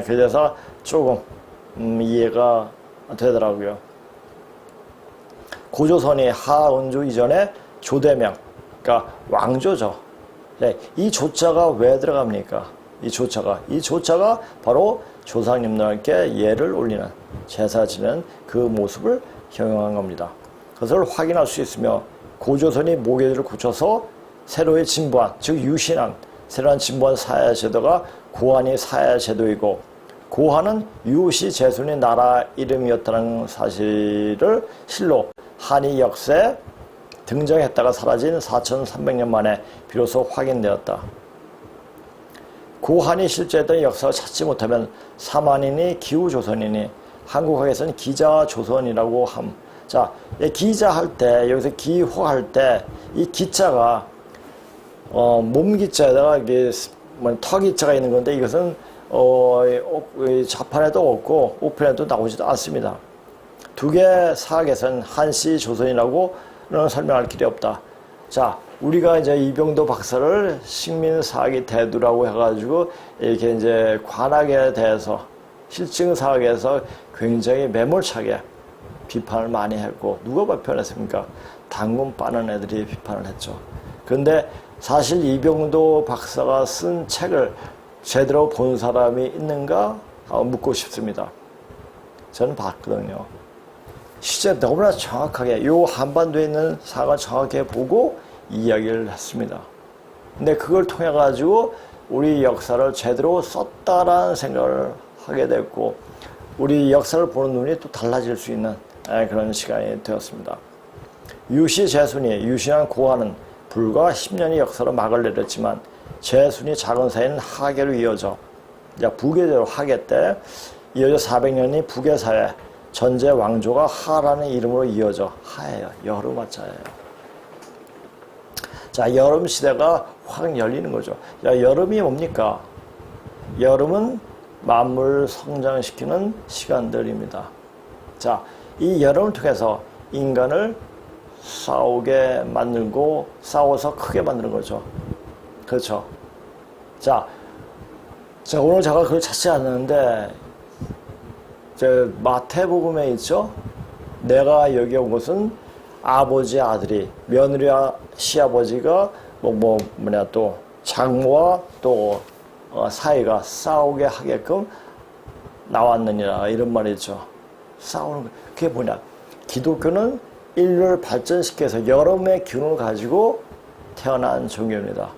그래서 조금 이해가 되더라고요. 고조선이 하은조 이전에 조대명, 그러니까 왕조죠. 네, 이 조자가 왜 들어갑니까? 이 조자가 바로 조상님들께 예를 올리는, 제사 지는 그 모습을 형용한 겁니다. 그것을 확인할 수 있으며 고조선이 모계를 굳혀서 새로이 진보한, 즉 유신한 새로운 진보한 사회제도가 고안이 사회제도이고 고한은 유시 제순이 나라 이름이었다는 사실을 실로 한이 역사에 등장했다가 사라진 4300년 만에 비로소 확인되었다. 고한이 실제했던 역사를 찾지 못하면 사만이니 기후조선이니 한국학에서는 기자조선이라고 함. 자, 기자할 때 여기서 기호할 때 이 기자가 몸기자에다가 이게 턱기자가 있는 건데 이것은 자판에도 없고 오픈에도 나오지도 않습니다. 두 개 사학에서는 한시 조선이라고는 설명할 길이 없다. 자, 우리가 이제 이병도 박사를 식민사학의 대두라고 해가지고 이렇게 이제 관학에 대해서 실증사학에서 굉장히 매몰차게 비판을 많이 했고 누가 발표했습니까? 당군 빠는 애들이 비판을 했죠. 그런데 사실 이병도 박사가 쓴 책을 제대로 본 사람이 있는가 묻고 싶습니다. 저는 봤거든요. 실제 너무나 정확하게 요 한반도에 있는 사학을 정확하게 보고 이야기를 했습니다. 근데 그걸 통해 가지고 우리 역사를 제대로 썼다라는 생각을 하게 됐고 우리 역사를 보는 눈이 또 달라질 수 있는 그런 시간이 되었습니다. 유시 제순이 유시한 고한은 불과 10년의 역사로 막을 내렸지만 제순이 작은 사회는 하계로 이어져 부계제로 하계 때 이어져 400년이 부계사회 전제 왕조가 하라는 이름으로 이어져 하예요. 여름 화자예요. 자, 여름 시대가 확 열리는 거죠. 자, 여름이 뭡니까? 여름은 만물 성장시키는 시간들입니다. 자, 이 여름을 통해서 인간을 싸우게 만들고 싸워서 크게 만드는 거죠. 그렇죠. 자, 오늘 제가 그걸 찾지 않는데 마태복음에 있죠. 내가 여기 온 것은 아버지 아들이 며느리와 시아버지가 또 장모와 또 사이가 싸우게 하게끔 나왔느니라 이런 말이 있죠. 싸우는 거 그게 뭐냐? 기독교는 인류를 발전시켜서 여름의 기운을 가지고 태어난 종교입니다.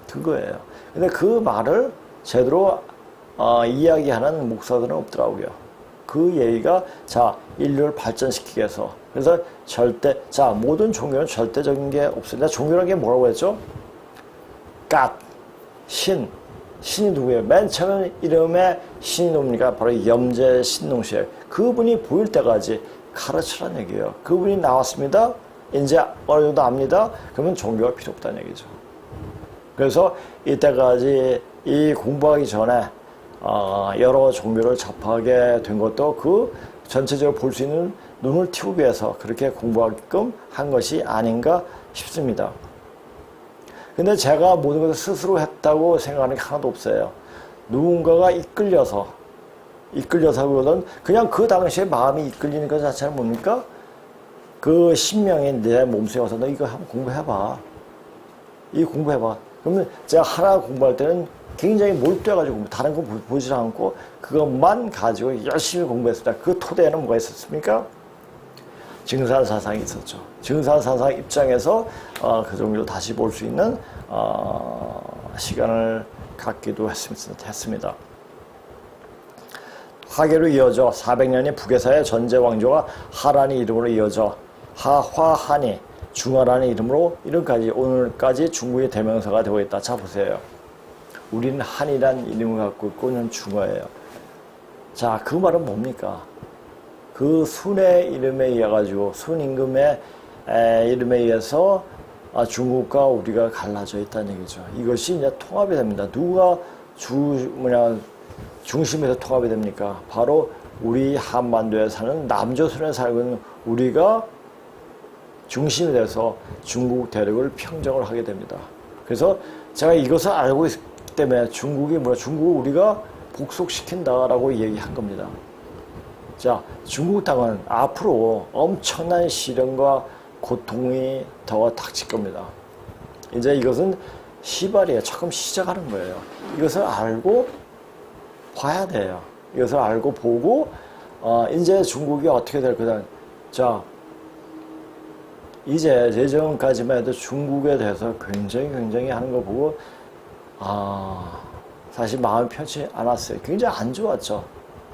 그거예요. 근데 그 말을 제대로 이야기하는 목사들은 없더라고요. 그 얘기가 인류를 발전시키기 위해서 그래서 모든 종교는 절대적인 게 없습니다. 종교라는 게 뭐라고 했죠? 신이 누구예요? 맨 처음 이름에 신이 누굽니까? 바로 염제 신농시예요. 그분이 보일 때까지 가르치라는 얘기예요. 그분이 나왔습니다. 이제 어느 정도 압니다. 그러면 종교가 필요 없다는 얘기죠. 그래서 이때까지 이 공부하기 전에 여러 종교를 접하게 된 것도 그 전체적으로 볼 수 있는 눈을 틔우기 위해서 그렇게 공부하게끔 한 것이 아닌가 싶습니다. 근데 제가 모든 것을 스스로 했다고 생각하는 게 하나도 없어요. 누군가가 이끌려서보다는 그냥 그 당시에 마음이 이끌리는 것 자체는 뭡니까? 그 신명이 내 몸속에 와서 너 이거 한번 공부해봐. 공부해봐. 그러면 제가 하나 공부할 때는 굉장히 몰두해가지고 다른 거 보지 않고 그것만 가지고 열심히 공부했습니다. 그 토대에는 뭐가 있었습니까? 증산사상이 있었죠. 증산사상 입장에서 그 종교를 다시 볼 수 있는 시간을 갖기도 했습니다. 하계로 이어져 400년이 북에서의 전제 왕조가 하라는 이름으로 이어져 하화한이 중화라는 이름으로 오늘까지 중국의 대명사가 되고 있다. 자, 보세요. 우리는 한이란 이름을 갖고 있고 는 중화예요. 자, 그 말은 뭡니까? 그 순의 이름에 의해 가지고 순임금의 이름에 의해서 중국과 우리가 갈라져 있다는 얘기죠. 이것이 이제 통합이 됩니다. 누가 중심에서 통합이 됩니까? 바로 우리 한반도에 사는 남조선에 살고 있는 우리가 중심이 돼서 중국 대륙을 평정을 하게 됩니다. 그래서 제가 이것을 알고 있기 때문에 중국을 우리가 복속시킨다라고 얘기한 겁니다. 자, 중국 땅은 앞으로 엄청난 시련과 고통이 더 닥칠 겁니다. 이제 이것은 시발이에요. 조금 시작하는 거예요. 이것을 알고 봐야 돼요. 이것을 알고 보고 이제 중국이 어떻게 될 거다. 자, 이제 예전까지만 해도 중국에 대해서 굉장히 하는 거 보고 사실 마음이 편치 않았어요. 굉장히 안 좋았죠.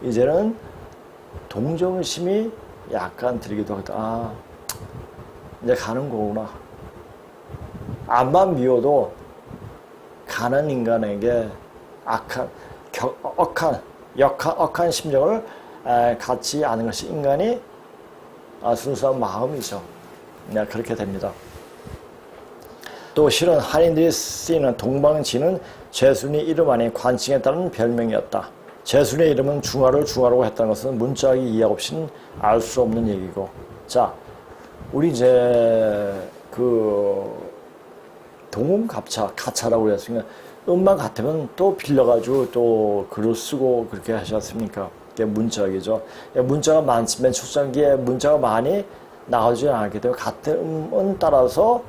이제는 동정심이 약간 들기도 하다. 아, 이제 가는 거구나. 암만 미워도 가는 인간에게 억한 심정을 갖지 않은 것이 인간이 순수한 마음이죠. 네, 그렇게 됩니다. 또 실은 한인들이 쓰이는 동방진은 제순이 이름 아닌 관칭에 따른 별명이었다. 제순의 이름은 중화를 중화라고 했다는 것은 문자학이 이해 없이는 알 수 없는 얘기고. 자, 우리 이제 동음갑차, 가차라고 했으니까 음만 같으면 또 빌려가지고 또 글을 쓰고 그렇게 하셨습니까? 그게 문자학이죠. 문자가 맨 초창기에 문자가 많이 나오지 않았기 때문에 같은 음은 따라서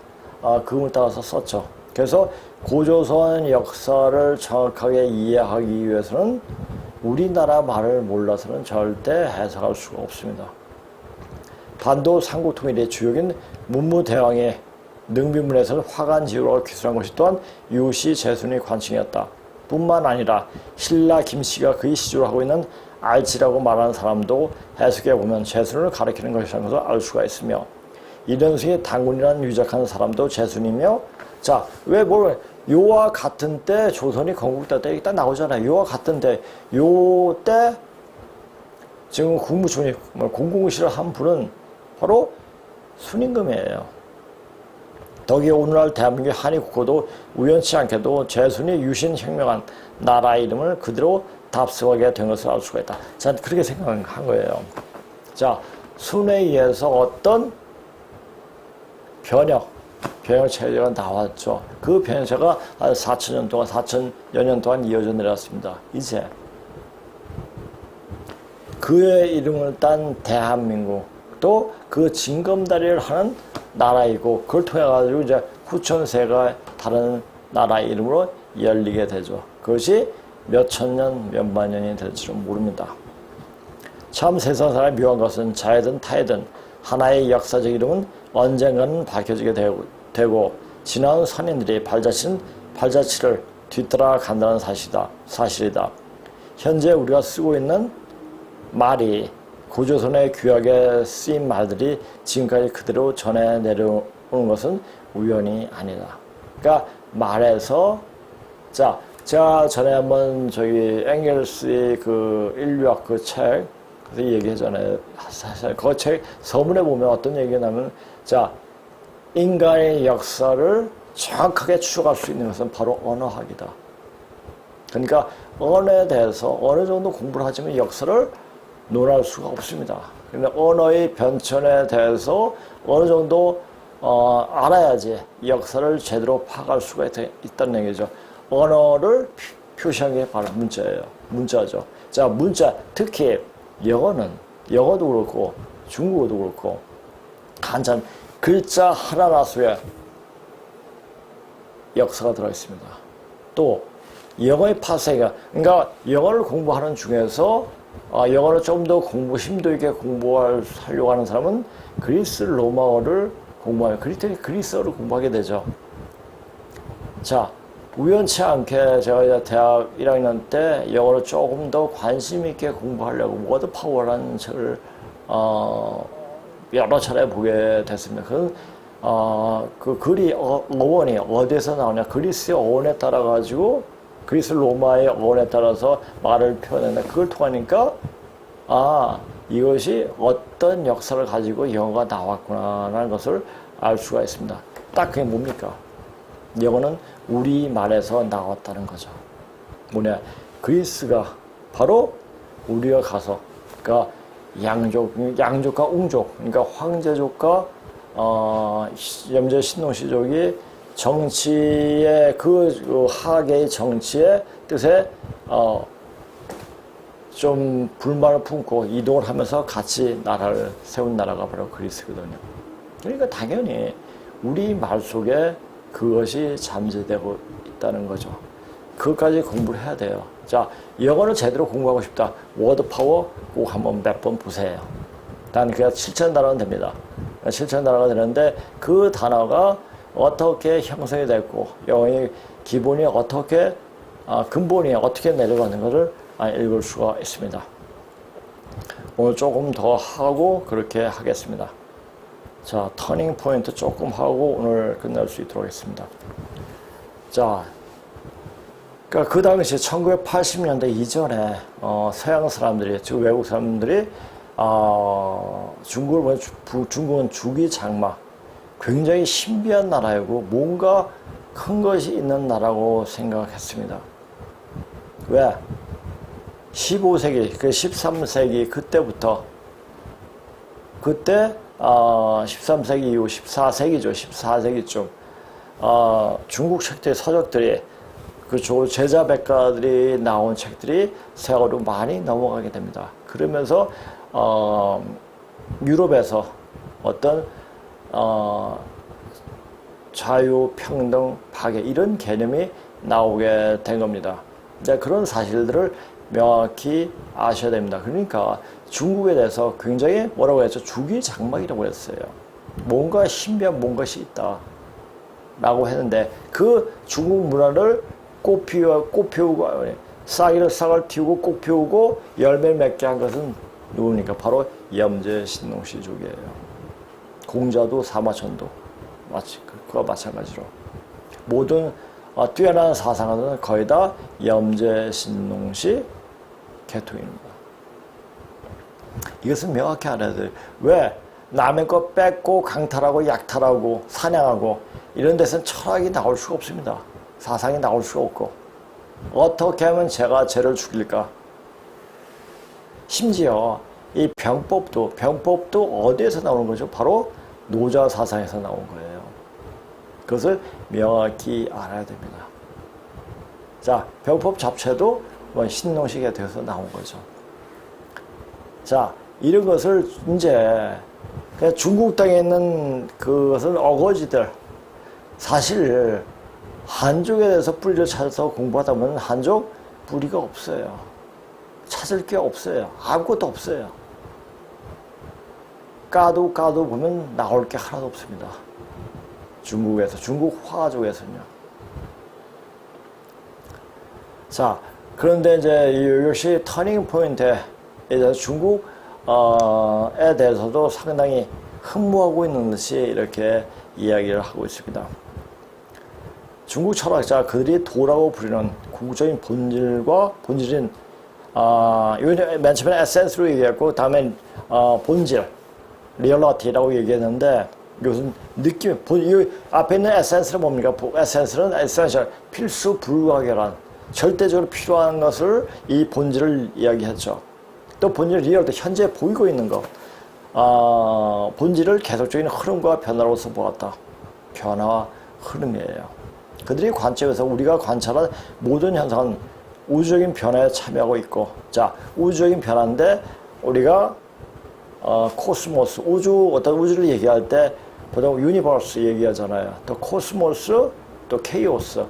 그 음을 따라서 썼죠. 그래서 고조선 역사를 정확하게 이해하기 위해서는 우리나라 말을 몰라서는 절대 해석할 수가 없습니다. 반도 삼국통일의 주역인 문무대왕의 능비문에서는 화관지우라고 기술한 것이 또한 유씨 제순의 관칭이었다. 뿐만 아니라 신라 김씨가 그의 시주를 하고 있는 알지라고 말하는 사람도 해석해 보면 제순을 가리키는 것이라는 것을 알 수가 있으며, 이련승의 당군이라는 유작하는 사람도 제순이며, 자, 왜 요와 같은 때 조선이 건국될 때 일단 나오잖아요. 요와 같은 때, 요 때 지금 국무총리 공공실을 한 분은 바로 순임금이에요. 덕이 오늘날 대한민국의 한일국호도 우연치 않게도 제순이 유신 혁명한 나라 이름을 그대로 답습하게 된 것을 알 수가 있다. 저는 그렇게 생각한 거예요. 자, 순에 의해서 어떤 변혁 체제가 나왔죠. 그 변혁체가 한 4천여 년 동안 이어져 내려왔습니다. 이제 그의 이름을 딴 대한민국, 또 그 징검다리를 하는 나라이고, 그걸 통해 가지고 이제 후천세가 다른 나라 이름으로 열리게 되죠. 그것이 몇 천년, 몇만 년이 될지는 모릅니다. 참 세상 사람이 묘한 것은 자이든 타이든 하나의 역사적 이름은 언젠가는 밝혀지게 되고 지나온 선인들이 발자취를 뒤따라 간다는 사실이다. 현재 우리가 쓰고 있는 말이 고조선의 귀하게 쓰인 말들이 지금까지 그대로 전해 내려오는 것은 우연이 아니다. 그러니까 말에서, 자, 제가 전에 한번 앵겔스의 그 인류학 그 책, 그래서 얘기하잖아요. 사실 그 책 서문에 보면 어떤 얘기가 나면, 자, 인간의 역사를 정확하게 추적할 수 있는 것은 바로 언어학이다. 그러니까 언어에 대해서 어느 정도 공부를 하지만 역사를 논할 수가 없습니다. 그런데 언어의 변천에 대해서 어느 정도 알아야지 역사를 제대로 파악할 수가 있다는 얘기죠. 언어를 표시한 게 바로 문자예요. 문자죠. 자, 문자, 특히 영어도 그렇고 중국어도 그렇고 한참 글자 하나하나 속에 역사가 들어있습니다. 또 영어의 파세가, 그러니까 영어를 공부하는 중에서 영어를 좀 더 심도 있게 하려고 하는 사람은 그리스 로마어를 그리스어를 공부하게 되죠. 자, 우연치 않게 제가 이제 대학 1학년 때 영어를 조금 더 관심 있게 공부하려고 워드 파워라는 책을 여러 차례 보게 됐습니다. 그 글이 어원이 어디에서 나오냐, 그리스의 어원에 따라 가지고 그리스 로마의 어원에 따라서 말을 표현했는데, 그걸 통하니까 이것이 어떤 역사를 가지고 영어가 나왔구나라는 것을 알 수가 있습니다. 딱 그게 뭡니까? 영어는 우리말에서 나왔다는 거죠. 뭐냐, 그리스가 바로 우리가 가서, 그러니까 양족과 웅족, 그러니까 황제족과 염제 신농시족이 정치의 하계의 정치의 뜻에 좀 불만을 품고 이동을 하면서 같이 나라를 세운 나라가 바로 그리스거든요. 그러니까 당연히 우리 말 속에 그것이 잠재되고 있다는 거죠. 그것까지 공부를 해야 돼요. 자, 영어를 제대로 공부하고 싶다. 워드 파워 꼭 한번 몇 번 보세요. 단 그냥 7천 단어는 됩니다. 7천 단어가 되는데 그 단어가 어떻게 형성이 됐고 영어의 기본이 어떻게 근본이 어떻게 내려가는 것을 읽을 수가 있습니다. 오늘 조금 더 하고 그렇게 하겠습니다. 자, 터닝 포인트 조금 하고 오늘 끝낼 수 있도록 하겠습니다. 자, 그러니까 그 당시 1980년대 이전에 서양 사람들이, 즉 외국 사람들이 중국은 주기장마, 굉장히 신비한 나라이고 뭔가 큰 것이 있는 나라고 생각했습니다. 왜? 15세기, 13세기 그때부터, 그때 13세기 이후 14세기죠. 14세기쯤 중국 책들, 서적들이 제자백가들이 나온 책들이 세계로 많이 넘어가게 됩니다. 그러면서 유럽에서 어떤 자유, 평등, 파괴 이런 개념이 나오게 된 겁니다. 이제 그런 사실들을 명확히 아셔야 됩니다. 그러니까 중국에 대해서 굉장히 뭐라고 했죠? 주기장막이라고 했어요. 뭔가 신비한 뭔가이 있다 라고 했는데 그 중국 문화를 꽃 피우고 싹을 틔우고 꽃 피우고 열매 맺게 한 것은 누굽니까? 바로 염제 신농시족이에요. 공자도 사마천도 그와 마찬가지로 모든 뛰어난 사상은 거의 다 염제 신농시 계통입니다. 이것은 명확히 알아야 돼요. 왜? 남의 거 뺏고 강탈하고 약탈하고 사냥하고 이런 데서는 철학이 나올 수가 없습니다. 사상이 나올 수가 없고 어떻게 하면 제가 쟤를 죽일까? 심지어 이 병법도 어디에서 나오는 거죠? 바로 노자 사상에서 나온 거예요. 그것을 명확히 알아야 됩니다. 자, 병법 자체도 신농시계에 대해서 나온 거죠. 자, 이런 것을 이제 중국 땅에 있는 그것은 어거지들, 사실 한족에 대해서 뿌리를 찾아서 공부하다 보면 한족 뿌리가 없어요. 찾을 게 없어요. 아무것도 없어요. 까도 보면 나올 게 하나도 없습니다. 중국 화족에서는요. 자, 그런데 이제 역시 터닝 포인트에 대해서 중국에 대해서도 상당히 흠모하고 있는 듯이 이렇게 이야기를 하고 있습니다. 중국 철학자 그들이 도라고 부르는 궁극적인 본질인 맨 처음에 에센스로 얘기했고 다음엔 본질 리얼리티라고 얘기했는데 이것은 느낌, 이 앞에 있는 에센스는 뭡니까? 에센스는 에센셜, 필수 불가결한 절대적으로 필요한 것을 이 본질을 이야기했죠. 또 본질 리얼리티, 현재 보이고 있는 것, 본질을 계속적인 흐름과 변화로서 보았다. 변화와 흐름이에요. 그들이 관점에서 우리가 관찰한 모든 현상은 우주적인 변화에 참여하고 있고, 자, 우주적인 변화인데 우리가 코스모스, 어떤 우주를 얘기할 때 보통 유니버스 얘기하잖아요. 또 코스모스, 또 케이오스.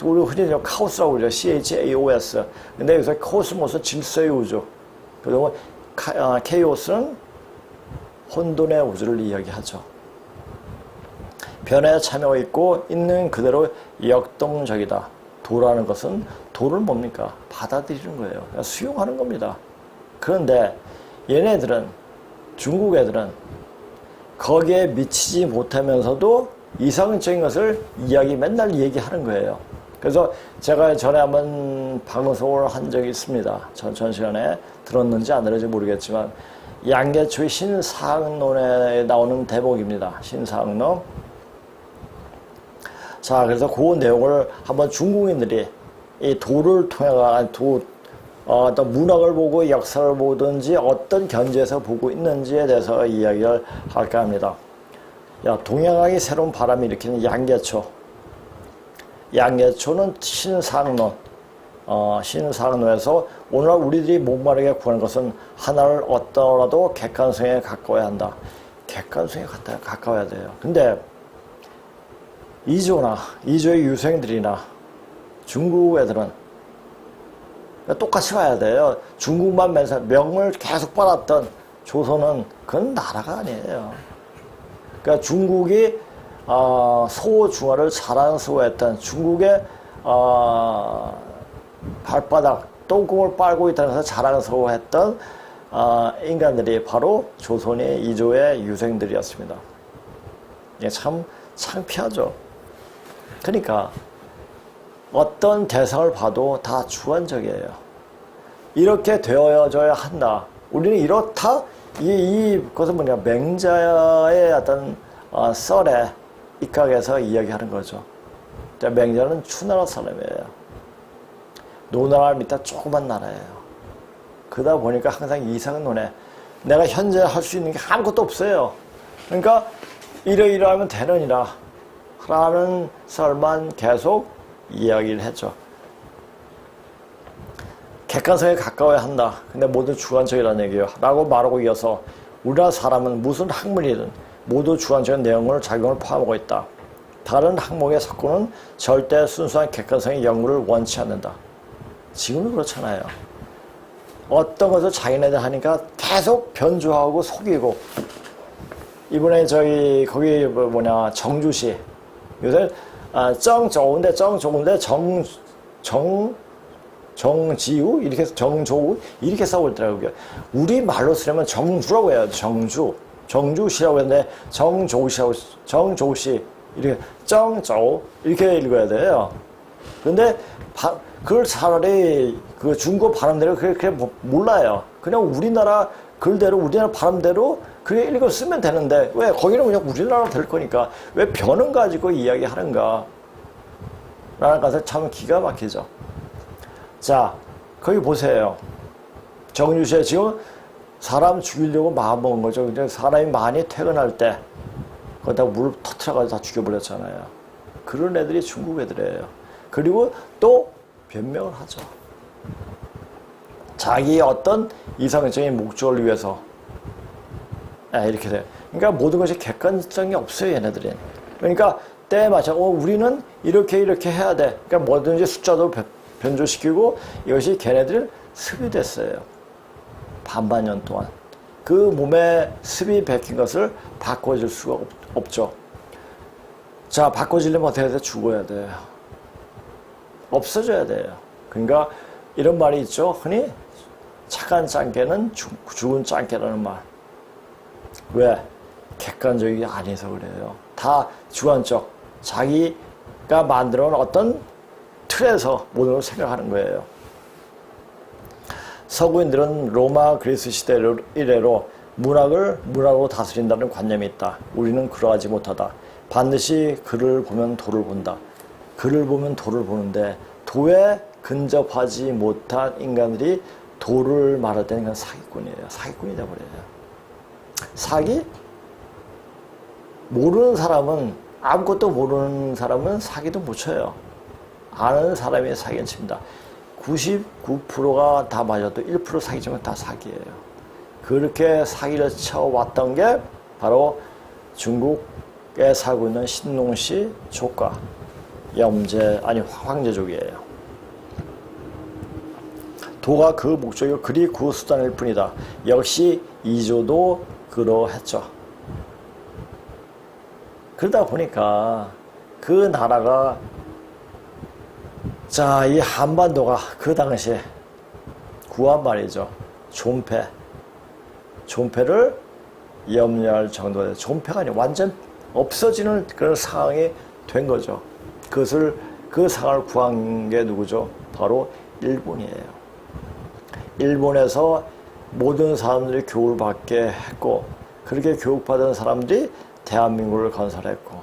우리 흔히 카오스라고 그러죠. CHAOS. 근데 여기서 코스모스 질서의 우주. 그리고 케이오스는 혼돈의 우주를 이야기하죠. 변화에 참여하고 있고 있는 그대로 역동적이다. 도라는 것은 도를 뭡니까? 받아들이는 거예요. 수용하는 겁니다. 그런데 얘네들은 중국 애들은 거기에 미치지 못하면서도 이상적인 것을 맨날 얘기하는 거예요. 그래서 제가 전에 한번 방송을 한 적이 있습니다. 전 시간에 들었는지 안 들었는지 모르겠지만 양계초의 신사학론에 나오는 대목입니다. 신사학론. 자, 그래서 그 내용을 한번 중국인들이 이 도를 통해 어떤 문학을 보고 역사를 보든지 어떤 견지에서 보고 있는지에 대해서 이야기를 할까 합니다. 동양학이 새로운 바람을 일으키는 양계초. 양계초는 신사학론. 신사학론에서 오늘날 우리들이 목마르게 구하는 것은 하나를 얻더라도 객관성에 가까워야 한다. 객관성에 가까워야 돼요. 근데 이조의 유생들이나 중국 애들은 똑같이 봐야 돼요. 중국만 명을 계속 받았던 조선은 그건 나라가 아니에요. 그러니까 중국이 소중화를 잘하는 수고했던 중국의 발바닥 똥구멍을 빨고 있다면서 자랑스러워했던 인간들이 바로 조선의 이조의 유생들이었습니다. 이게 참 창피하죠. 그러니까 어떤 대상을 봐도 다 주관적이에요. 이렇게 되어져야 한다. 우리는 이렇다. 이것은 뭐냐, 맹자의 어떤 썰에 입각해서 이야기하는 거죠. 맹자는 추나라 사람이에요. 노나라 밑에 조그만 나라예요. 그러다 보니까 항상 이상한 논에 내가 현재 할 수 있는 게 아무것도 없어요. 그러니까 이러이러하면 되느니라 라는 썰만 계속 이야기를 했죠. 객관성에 가까워야 한다. 근데 모두 주관적이라는 얘기예요. 라고 말하고 이어서 우리나라 사람은 무슨 학문이든 모두 주관적인 내용을 작용을 포함하고 있다. 다른 학목의 석고는 절대 순수한 객관성의 연구를 원치 않는다. 지금은 그렇잖아요. 어떤 것을 자기네들 하니까 계속 변조하고 속이고. 이번에 거기 정주시 요새 좋은데 정지우 이렇게 정조우 이렇게 싸우고 있더라고요. 우리 말로 쓰려면 정주라고 해요. 정주시라고 했는데 정조우시 이렇게 정조우 이렇게 읽어야 돼요. 근데 그걸 차라리 그 중국 발음대로 그렇게 몰라요. 그냥 우리나라 글대로 우리나라 발음대로 그게 읽어 쓰면 되는데 왜 거기는 그냥 우리나라 될 거니까 왜 변은 가지고 이야기하는가 라는 것을 참 기가 막히죠. 자, 거기 보세요. 정유시에 지금 사람 죽이려고 마음먹은 거죠. 근데 사람이 많이 퇴근할 때 거기다 물 터트려가지고 다 죽여버렸잖아요. 그런 애들이 중국 애들이에요. 그리고 또 변명을 하죠. 자기의 어떤 이상적인 목적을 위해서 이렇게 돼요. 그러니까 모든 것이 객관성이 없어요, 얘네들은. 그러니까 때에 맞춰 우리는 이렇게 해야 돼. 그러니까 뭐든지 숫자도 변조시키고 이것이 걔네들 습이 됐어요. 반반년 동안. 그 몸에 습이 박힌 것을 바꿔줄 수가 없죠. 자, 바꿔주려면 어떻게 해야 돼? 죽어야 돼요. 없어져야 돼요. 그러니까 이런 말이 있죠. 흔히 착한 짱깨는 죽은 짱깨라는 말. 왜? 객관적이 아니서 그래요. 다 주관적. 자기가 만들어 놓은 어떤 틀에서 모든 걸 생각하는 거예요. 서구인들은 로마 그리스 시대 이래로 문학을 문학으로 다스린다는 관념이 있다. 우리는 그러하지 못하다. 반드시 글을 보면 도를 본다. 글을 보면 도를 보는데 도에 근접하지 못한 인간들이 도를 말할 때는 그건 사기꾼이에요. 사기꾼이 돼버려요. 사기? 모르는 사람은, 아무것도 모르는 사람은 사기도 못 쳐요. 아는 사람이 사기는 칩니다. 99%가 다 맞아도 1% 사기치면 다 사기예요. 그렇게 사기를 쳐왔던 게 바로 중국에 살고 있는 신농시 조카, 황제족이에요. 도가 그 목적이고 글이 그 수단일 뿐이다. 역시 이조도 그러했죠. 그러다 보니까 그 나라가 이 한반도가 그 당시에 구한 말이죠. 존폐를 염려할 정도의 존폐가 아니라 완전 없어지는 그런 상황이 된 거죠. 그 상황을 구한 게 누구죠? 바로 일본이에요. 일본에서 모든 사람들이 교육을 받게 했고, 그렇게 교육받은 사람들이 대한민국을 건설했고,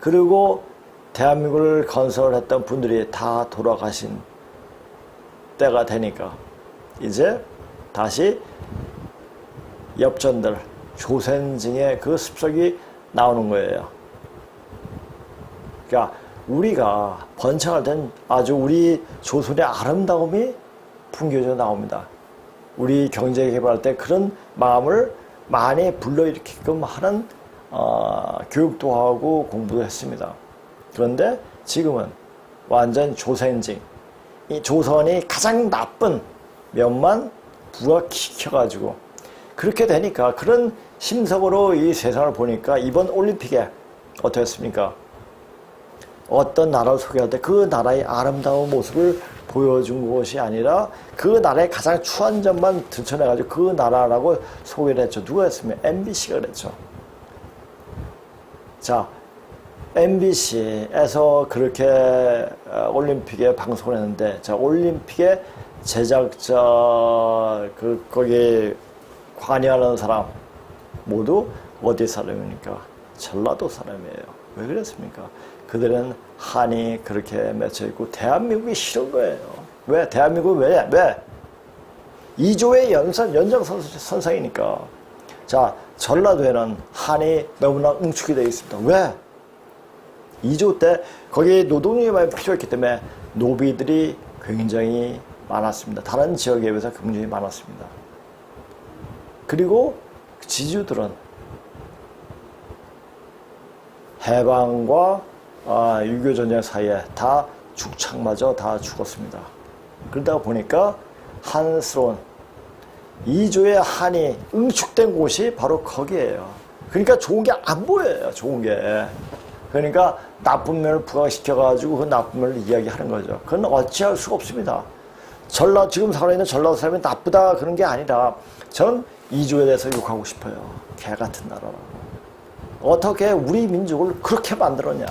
그리고 대한민국을 건설했던 분들이 다 돌아가신 때가 되니까, 이제 다시 엽전들, 조선징의 그 습석이 나오는 거예요. 그러니까 우리가 번창할 땐 아주 우리 조선의 아름다움이 풍겨져 나옵니다. 우리 경제 개발할 때 그런 마음을 많이 불러일으키게끔 하는 교육도 하고 공부도 했습니다. 그런데 지금은 완전 조선징, 이 조선이 가장 나쁜 면만 부각시켜가지고 그렇게 되니까 그런 심석으로 이 세상을 보니까 이번 올림픽에 어떻습니까? 어떤 나라를 소개할 때 그 나라의 아름다운 모습을 보여준 것이 아니라 그 나라의 가장 추한 점만 들춰내가지고 그 나라라고 소개를 했죠. 누가 했으면 MBC가 그랬죠. 자, MBC에서 그렇게 올림픽에 방송을 했는데, 자, 올림픽의 제작자, 거기 관여하는 사람 모두 어디 사람입니까? 전라도 사람이에요. 왜 그랬습니까? 그들은 한이 그렇게 맺혀 있고 대한민국이 싫은 거예요. 왜? 대한민국은 왜? 2조의 연장선상이니까. 자, 전라도에는 한이 너무나 응축이 되어 있습니다. 왜? 2조 때 거기 노동력이 많이 필요했기 때문에 노비들이 굉장히 많았습니다. 다른 지역에 비해서 굉장히 많았습니다. 그리고 지주들은 해방과 6.25 전쟁 사이에 다 죽창마저 다 죽었습니다. 그러다 보니까 한스러운 2조의 한이 응축된 곳이 바로 거기에요. 그러니까 좋은 게 안 보여요. 좋은 게. 그러니까 나쁜 면을 부각시켜가지고 그 나쁜 면을 이야기하는 거죠. 그건 어찌할 수가 없습니다. 지금 살아있는 전라도 사람이 나쁘다 그런 게 아니라 전 2조에 대해서 욕하고 싶어요. 개 같은 나라라고. 어떻게 우리 민족을 그렇게 만들었냐.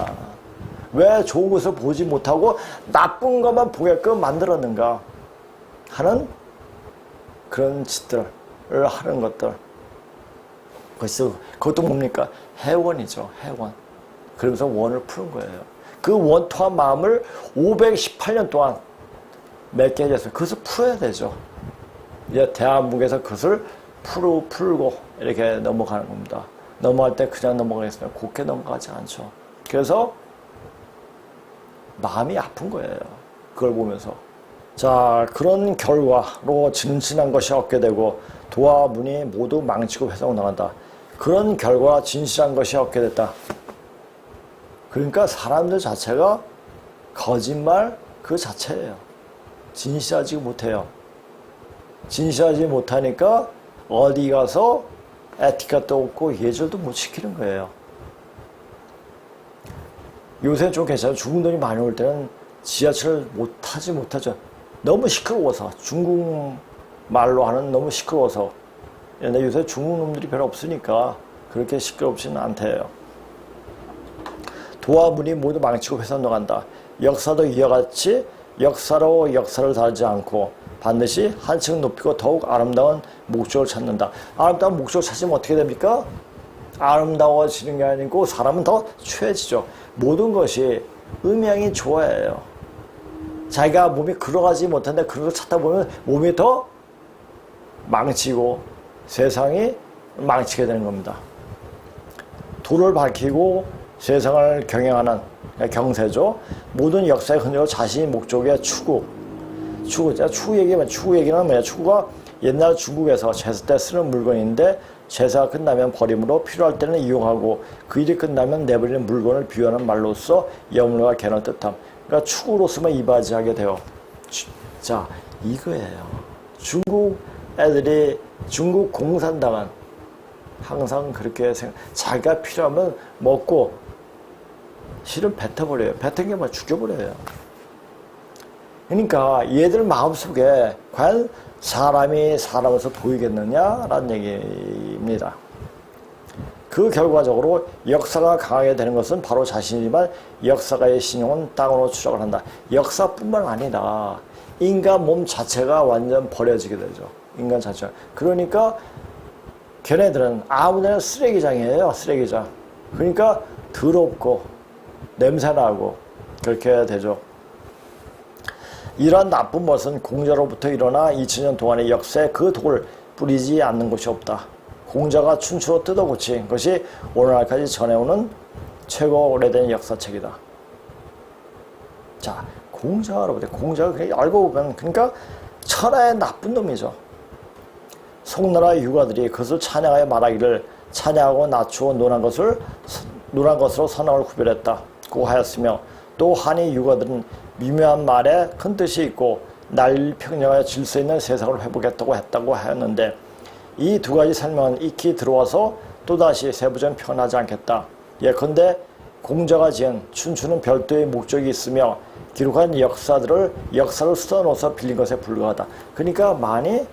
왜 좋은 것을 보지 못하고 나쁜 것만 보게끔 만들었는가 하는 그런 짓들을 하는 것들. 그것도 뭡니까? 해원이죠. 해원. 그러면서 원을 푸는 거예요. 그 원통한 마음을 518년 동안 맺게 해줬어요. 그것을 풀어야 되죠. 이제 대한민국에서 그것을 풀고 이렇게 넘어가는 겁니다. 넘어갈 때 그냥 넘어가겠습니다. 곱게 넘어가지 않죠. 그래서 마음이 아픈 거예요. 그걸 보면서. 자, 그런 결과로 진실한 것이 얻게 되고 도와 문이 모두 망치고 회상 나간다. 그런 결과 진실한 것이 얻게 됐다. 그러니까 사람들 자체가 거짓말 그 자체예요. 진실하지 못해요. 진실하지 못하니까 어디 가서 에티켓도 없고 예절도 못 지키는 거예요. 요새 좀 괜찮아요. 중국 놈이 많이 올 때는 지하철 못하죠. 너무 시끄러워서. 중국 말로 하는 너무 시끄러워서. 근데 요새 중국 놈들이 별로 없으니까 그렇게 시끄럽지는 않대요. 도와 문이 모두 망치고 훼손나간다. 역사도 이와 같이 역사로 역사를 다루지 않고 반드시 한층 높이고 더욱 아름다운 목적을 찾는다. 아름다운 목적을 찾으면 어떻게 됩니까? 아름다워지는 게 아니고 사람은 더 취해지죠. 모든 것이 음향이 좋아해요. 자기가 몸이 걸어가지 못하는데 그런 걸 찾다 보면 몸이 더 망치고 세상이 망치게 되는 겁니다. 도를 밝히고 세상을 경영하는 경세죠. 모든 역사의 흔적을 자신의 목적의 추구 얘기는 뭐냐? 추구가 옛날 중국에서 제사 때 쓰는 물건인데 제사가 끝나면 버림으로 필요할 때는 이용하고 그 일이 끝나면 내버리는 물건을 비유하는 말로써 염려와 개를 뜻함. 그러니까 추구로서만 이바지하게 돼요. 자, 이거예요. 중국 애들이 중국 공산당은 항상 그렇게 자기가 필요하면 먹고 실은 뱉어버려요. 뱉은 게 막 죽여버려요. 그러니까 얘들 마음속에 과연 사람이 사람으로서 보이겠느냐라는 얘기입니다. 그 결과적으로 역사가 강하게 되는 것은 바로 자신이지만 역사가의 신용은 땅으로 추락을 한다. 역사뿐만 아니라 인간 몸 자체가 완전 버려지게 되죠. 인간 자체가. 그러니까 걔네들은 아무데나 쓰레기장이에요. 쓰레기장. 그러니까 더럽고 냄새나고 그렇게 되죠. 이러한 나쁜 것은 공자로부터 일어나 2000년 동안의 역사에 그 독을 뿌리지 않는 것이 없다. 공자가 춘추로 뜯어고친 것이 오늘날까지 전해오는 최고 오래된 역사책이다. 자, 공자가 그냥 알고 보면 그러니까 천하의 나쁜 놈이죠. 송나라 유가들이 그것을 찬양하여 말하기를 찬양하고 낮추어 논한 것으로 선악을 구별했다고 하였으며 또 한이 유가들은 미묘한 말에 큰 뜻이 있고 날 평정하여 질서 있는 세상을 회복했다고 했다고 하였는데 이 두 가지 설명은 익히 들어와서 또다시 세부적인 표현하지 않겠다. 예컨대 공자가 지은 춘추는 별도의 목적이 있으며 기록한 역사를 써놓아서 빌린 것에 불과하다. 그러니까 많이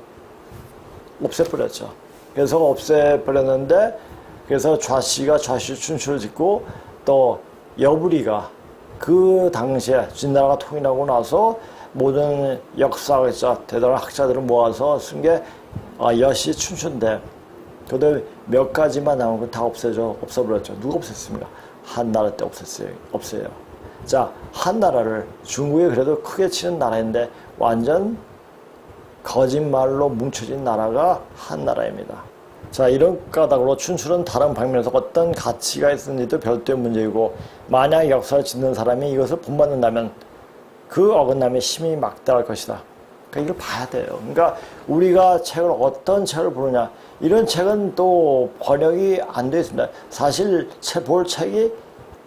없애버렸죠. 그래서 없애버렸는데, 그래서 좌씨가 좌씨 춘추를 짓고, 또 여부리가 그 당시에 진나라가 통일하고 나서 모든 역사학자, 대단한 학자들을 모아서 쓴 게 여씨 춘추인데, 그들 몇 가지만 나온 거 다 없애버렸죠. 누가 없앴습니까? 한나라 때 없어요. 자, 한나라를 중국이 그래도 크게 치는 나라인데 완전 거짓말로 뭉쳐진 나라가 한나라입니다. 자, 이런 까닭으로 춘추는 다른 방면에서 어떤 가치가 있는지도 별도의 문제이고, 만약 역사를 짓는 사람이 이것을 본받는다면 그 어긋남이 심히 막대할 것이다. 그러니까 이걸 봐야 돼요. 그러니까 우리가 어떤 책을 보느냐, 이런 책은 또 번역이 안 되어 있습니다. 사실 볼 책이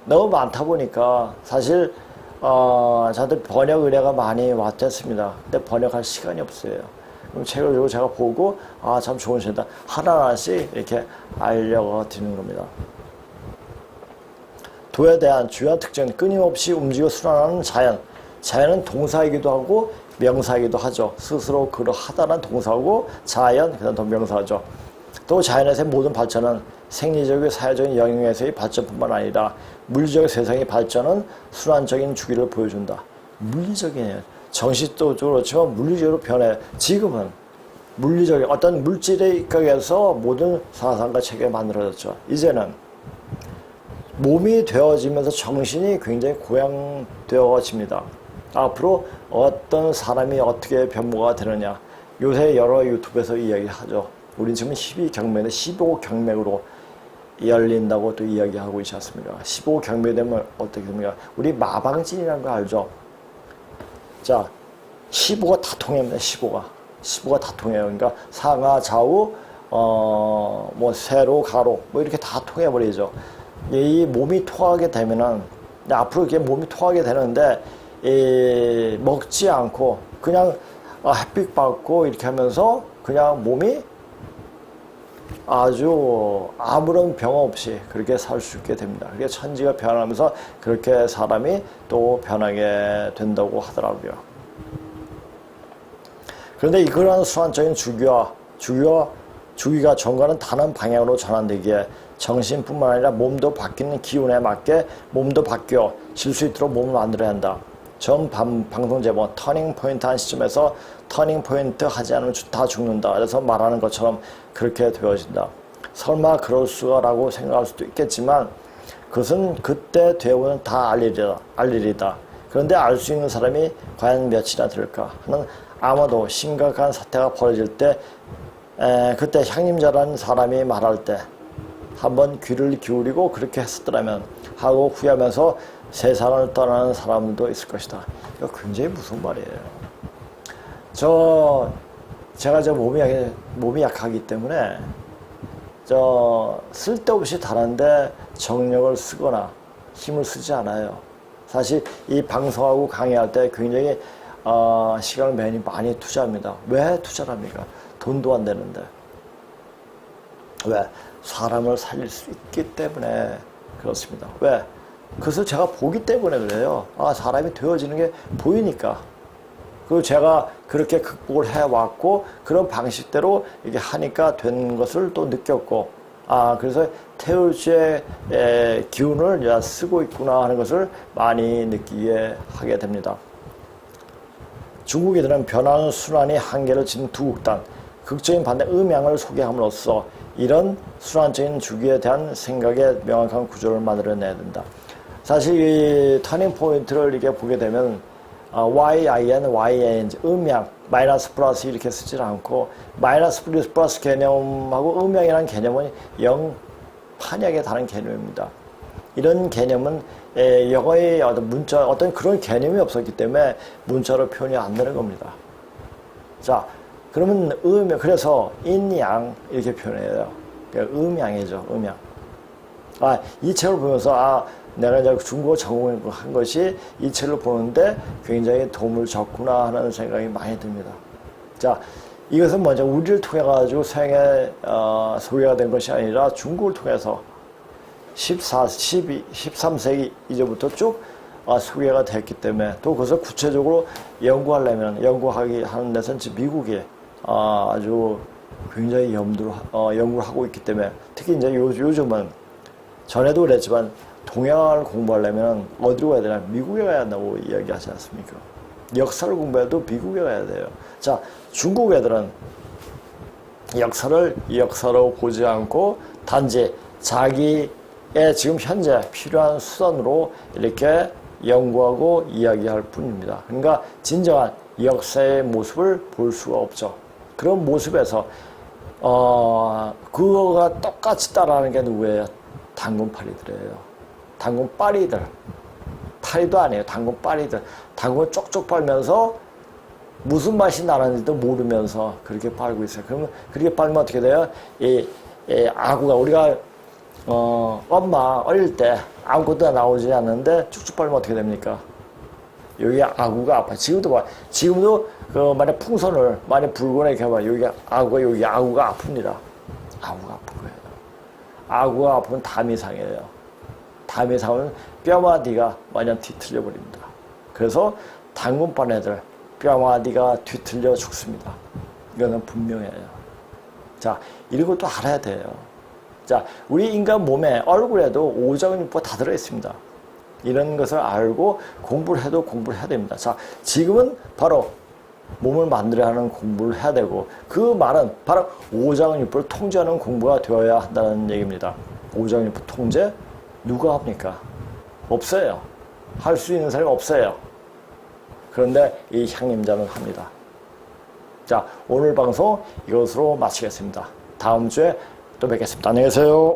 너무 많다 보니까 사실 저한테 번역 의뢰가 많이 왔댔습니다. 근데 번역할 시간이 없어요. 그럼 책을 이거 제가 보고 참 좋은 책이다. 하나하나씩 이렇게 알려드리는 겁니다. 도에 대한 주요한 특징은 끊임없이 움직여 순환하는 자연. 자연은 동사이기도 하고 명사이기도 하죠. 스스로 그러하다는 동사고, 자연, 그 다음 또 명사죠. 또 자연에서의 모든 발전은 생리적이고 사회적인 영역에서의 발전뿐만 아니라 물리적 세상의 발전은 순환적인 주기를 보여준다. 물리적이에요. 정신적으로 그렇지만 물리적으로 변해. 지금은 물리적인 어떤 물질에 입각해서 모든 사상과 체계가 만들어졌죠. 이제는 몸이 되어지면서 정신이 굉장히 고양되어집니다. 앞으로 어떤 사람이 어떻게 변모가 되느냐, 요새 여러 유튜브에서 이야기하죠. 우린 지금 12경매인데 15경맥으로 열린다고 또 이야기하고 있지 않습니까? 15경매 되면 어떻게 됩니까? 우리 마방진이라는 거 알죠? 자, 15가 다 통합니다. 15가 다 통해요. 그러니까 상하, 좌우, 세로, 가로, 이렇게 다 통해버리죠. 이 몸이 통하게 되면은, 앞으로 이렇게 몸이 통하게 되는데, 먹지 않고, 그냥 햇빛 받고 이렇게 하면서 그냥 몸이 아주 아무런 병 없이 그렇게 살 수 있게 됩니다. 그게 천지가 변하면서 그렇게 사람이 또 변하게 된다고 하더라고요. 그런데 그러한 순환적인 주기가 전과는 다른 방향으로 전환되기에 정신뿐만 아니라 몸도 바뀌는 기운에 맞게 몸도 바뀌어질 수 있도록 몸을 만들어야 한다. 전 방송 제목 터닝 포인트 한 시점에서 터닝 포인트 하지 않으면 다 죽는다. 그래서 말하는 것처럼 그렇게 되어진다. 설마 그럴 수가라고 생각할 수도 있겠지만 그것은 그때 되어오면 다 알 일이다. 그런데 알 수 있는 사람이 과연 몇이나 될까 하는, 아마도 심각한 사태가 벌어질 때 그때 향림자라는 사람이 말할 때 한번 귀를 기울이고 그렇게 했었더라면 하고 후회하면서 세상을 떠나는 사람도 있을 것이다. 이거 굉장히 무서운 말이에요. 제가 몸이 약하기 때문에 쓸데없이 다른데 정력을 쓰거나 힘을 쓰지 않아요. 사실 이 방송하고 강의할 때 굉장히 시간을 많이 투자합니다. 왜 투자를 합니까? 돈도 안 되는데. 왜? 사람을 살릴 수 있기 때문에 그렇습니다. 왜? 그것을 제가 보기 때문에 그래요. 사람이 되어지는 게 보이니까. 그리고 제가 그렇게 극복을 해왔고, 그런 방식대로 이게 하니까 된 것을 또 느꼈고, 그래서 태울주의 기운을 내가 쓰고 있구나 하는 것을 많이 느끼게 하게 됩니다. 중국인들은 변화하는 순환이 한계를 지닌 두 극단, 극적인 반대 음양을 소개함으로써 이런 순환적인 주기에 대한 생각의 명확한 구조를 만들어내야 된다. 사실 이 터닝 포인트를 이렇게 보게 되면 YIN, YN, 음양, 마이너스 플러스 이렇게 쓰질 않고, 마이너스 플러스 개념하고 음양이라는 개념은 판약에 다른 개념입니다. 이런 개념은 영어의 어떤 그런 개념이 없었기 때문에 문자로 표현이 안 되는 겁니다. 자, 그러면 그래서 인양 이렇게 표현해요. 그러니까 음양이죠, 음양. 이 책을 보면서 내가 이제 중국어 전공한 것이 이 책을 보는데 굉장히 도움을 줬구나 하는 생각이 많이 듭니다. 자, 이것은 먼저 우리를 통해 가지고 서양에 소개가 된 것이 아니라 중국을 통해서 14, 12, 13세기 이제부터 쭉 소개가 됐기 때문에 또 그것을 구체적으로 연구하기 하는 데서는 미국이 아주 굉장히 연구를 하고 있기 때문에 특히 이제 요즘은 전에도 그랬지만 동양을 공부하려면 어디로 가야 되나? 미국에 가야 한다고 이야기하지 않습니까? 역사를 공부해도 미국에 가야 돼요. 자, 중국 애들은 역사로 보지 않고 단지 자기의 지금 현재 필요한 수단으로 이렇게 연구하고 이야기할 뿐입니다. 그러니까 진정한 역사의 모습을 볼 수가 없죠. 그런 모습에서 그거가 똑같이 따라하는 게 누구예요? 당근파리들이에요. 당근파리들. 파리도 아니에요. 당근파리들. 당근 쪽쪽 빨면서 무슨 맛이 나는지도 모르면서 그렇게 빨고 있어요. 그러면 그렇게 빨면 어떻게 돼요? 이 아구가 우리가 엄마 어릴 때 아무것도 나오지 않는데 쭉쭉 빨면 어떻게 됩니까? 여기 아구가 아파. 지금도 만약 풍선을 만약 불거나 이렇게 하면 여기 아구가 아픕니다. 아구가 아픈 거예요. 아구가 아프면 담이 상해요. 담이 상하면 뼈마디가 완전 뒤틀려 버립니다. 그래서 당근판 애들 뼈마디가 뒤틀려 죽습니다. 이거는 분명해요. 자, 이런 것도 알아야 돼요. 자, 우리 인간 몸에 얼굴에도 오장육부가 다 들어있습니다. 이런 것을 알고 공부를 해야 됩니다. 자, 지금은 바로 몸을 만들어야 하는 공부를 해야 되고 그 말은 바로 오장육부를 통제하는 공부가 되어야 한다는 얘기입니다. 오장육부 통제 누가 합니까? 없어요. 할 수 있는 사람이 없어요. 그런데 이 향림자는 합니다. 자, 오늘 방송 이것으로 마치겠습니다. 다음 주에 또 뵙겠습니다. 안녕히 계세요.